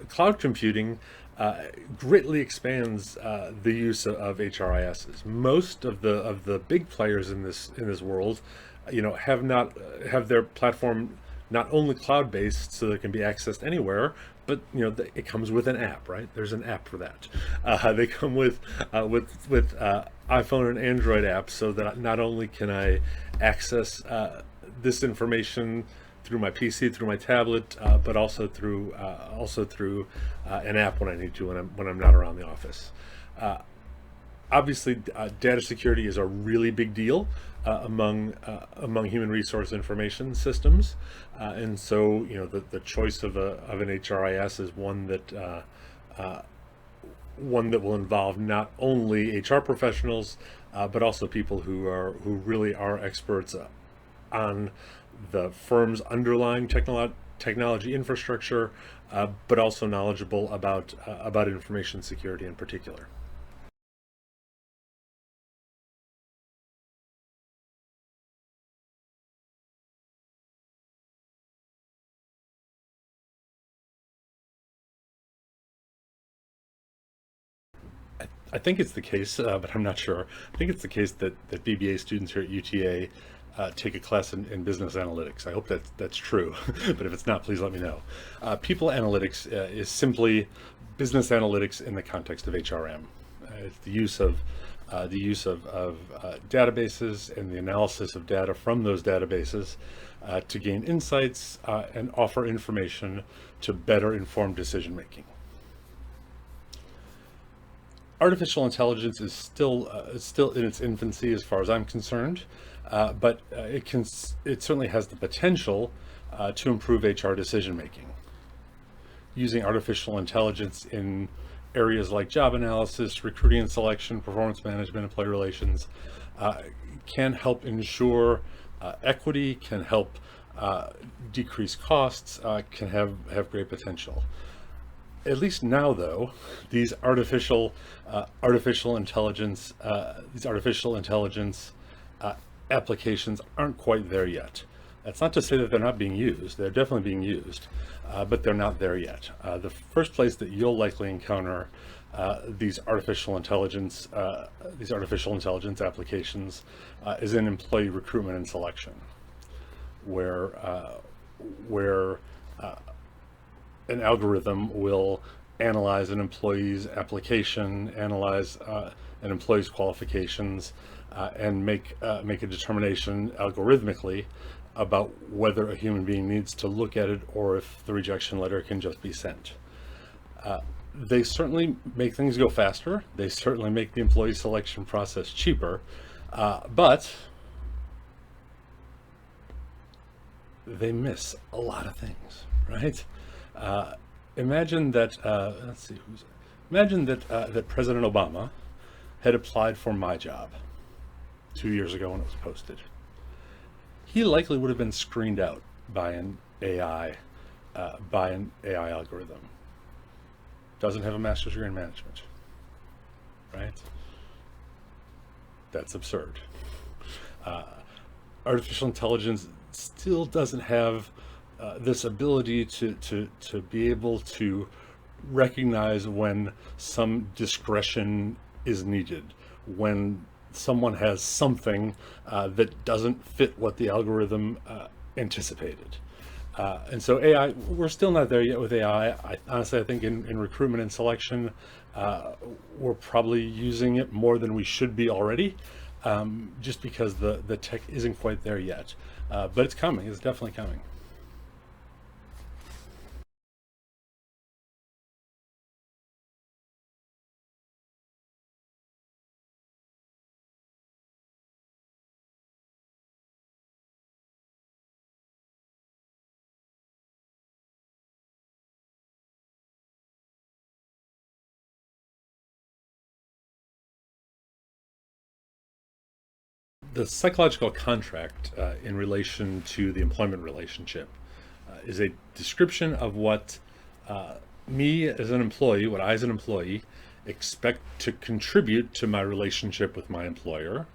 cloud computing greatly expands the use of HRISs. Most of the big players in this world, have their platform not only cloud-based, so that it can be accessed anywhere, but it comes with an app, right? There's an app for that. They come with iPhone and Android apps, so that not only can I access this information through my PC, through my tablet, but also through an app when I need to, when I'm not around the office. Obviously, data security is a really big deal among human resource information systems, and so the choice of an HRIS is one that will involve not only HR professionals, but also people who really are experts on the firm's underlying technology infrastructure, but also knowledgeable about information security in particular. I think it's the case, but I'm not sure. I think it's the case that BBA students here at UTA take a class in business analytics. I hope that's true, but if it's not, please let me know. People analytics is simply business analytics in the context of HRM. It's the use of databases and the analysis of data from those databases to gain insights and offer information to better inform decision making. artificial intelligence is still in its infancy as far as I'm concerned, but it certainly has the potential to improve HR decision making. Using artificial intelligence in areas like job analysis, recruiting and selection, performance management, employee relations, can help ensure equity, can help decrease costs, can have great potential. At least now, though, these artificial intelligence applications aren't quite there yet. That's not to say that they're not being used. They're definitely being used, but they're not there yet. The first place that you'll likely encounter these artificial intelligence applications is in employee recruitment and selection, where an algorithm will analyze an employee's application, analyze an employee's qualifications, and make a determination algorithmically about whether a human being needs to look at it or if the rejection letter can just be sent. They certainly make things go faster. They certainly make the employee selection process cheaper, but they miss a lot of things, right? Imagine that that President Obama had applied for my job 2 years ago when it was posted. He likely would have been screened out by an AI algorithm. Doesn't have a master's degree in management, right? That's absurd. Artificial intelligence still doesn't have this ability to be able to recognize when some discretion is needed, when someone has something that doesn't fit what the algorithm anticipated. And so AI, we're still not there yet with AI. I think in recruitment and selection, we're probably using it more than we should be already, just because the tech isn't quite there yet. But it's coming. It's definitely coming. The psychological contract in relation to the employment relationship is a description of what me as an employee, what I as an employee expect to contribute to my relationship with my employer,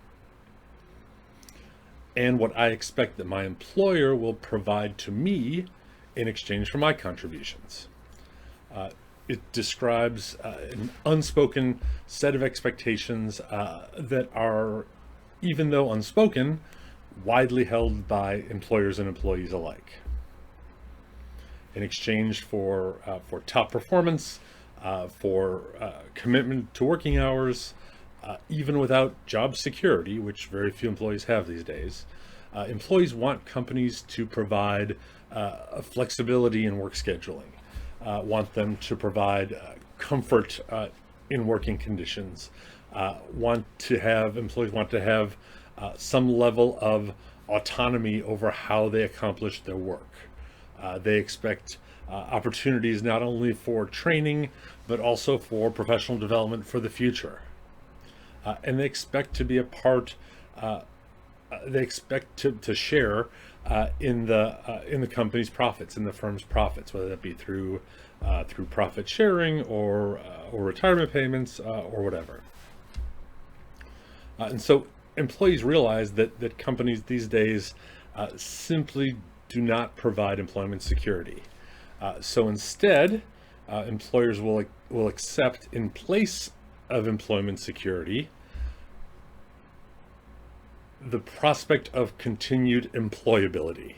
and what I expect that my employer will provide to me in exchange for my contributions. It describes an unspoken set of expectations that are, even though unspoken, widely held by employers and employees alike. In exchange for top performance, for commitment to working hours, even without job security, which very few employees have these days, employees want companies to provide flexibility in work scheduling, want them to provide comfort in working conditions, employees want to have some level of autonomy over how they accomplish their work. They expect opportunities not only for training, but also for professional development for the future. And they expect to be a part, they expect to share in the company's profits, in the firm's profits, whether that be through profit sharing or retirement payments or whatever. And so employees realize that companies these days simply do not provide employment security. So instead, employers will accept, in place of employment security, the prospect of continued employability.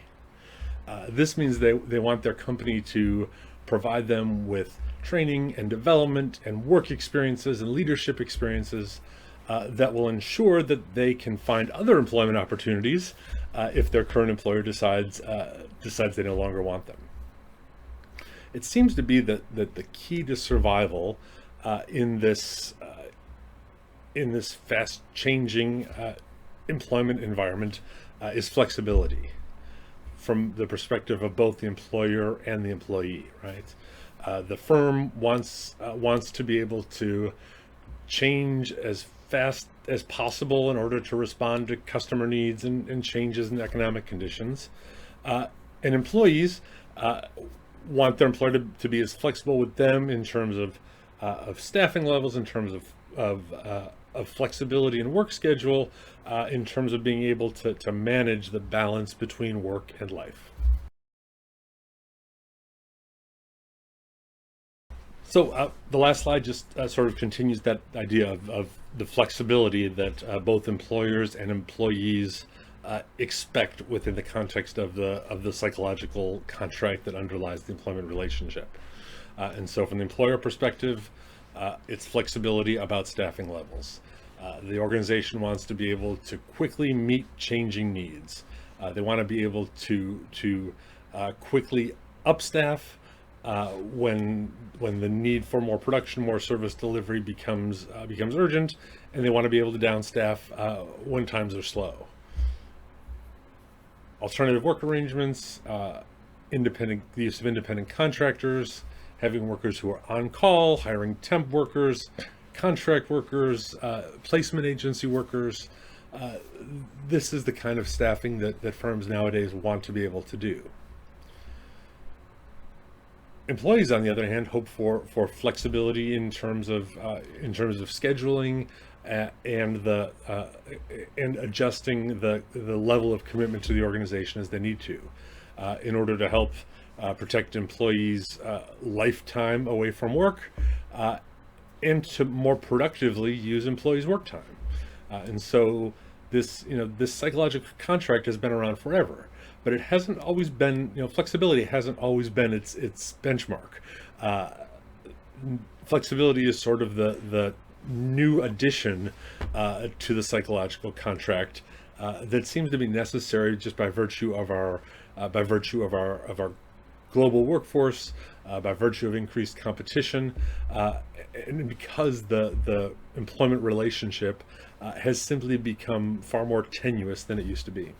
This means they want their company to provide them with training and development and work experiences and leadership experiences that will ensure that they can find other employment opportunities if their current employer decides they no longer want them. It seems to be that the key to survival in this in this fast changing employment environment is flexibility from the perspective of both the employer and the employee, right? The firm wants to be able to change as fast as possible in order to respond to customer needs and changes in economic conditions. And employees want their employer to be as flexible with them in terms of staffing levels, in terms of flexibility in work schedule, in terms of being able to manage the balance between work and life. So the last slide just sort of continues that idea of the flexibility that both employers and employees expect within the context of the psychological contract that underlies the employment relationship. And so from the employer perspective, it's flexibility about staffing levels. The organization wants to be able to quickly meet changing needs. They want to be able to quickly upstaff when the need for more production, more service delivery becomes urgent, and they want to be able to downstaff when times are slow. Alternative work arrangements, the use of independent contractors, having workers who are on call, hiring temp workers, contract workers, placement agency workers. This is the kind of staffing that firms nowadays want to be able to do. Employees, on the other hand, hope for flexibility in terms of scheduling and adjusting the level of commitment to the organization as they need to, in order to help protect employees' lifetime away from work, and to more productively use employees' work time. And so this psychological contract has been around forever, but it hasn't always been, flexibility hasn't always been its benchmark. Flexibility is sort of the new addition to the psychological contract that seems to be necessary just by virtue of our global workforce, by virtue of increased competition, and because the employment relationship has simply become far more tenuous than it used to be.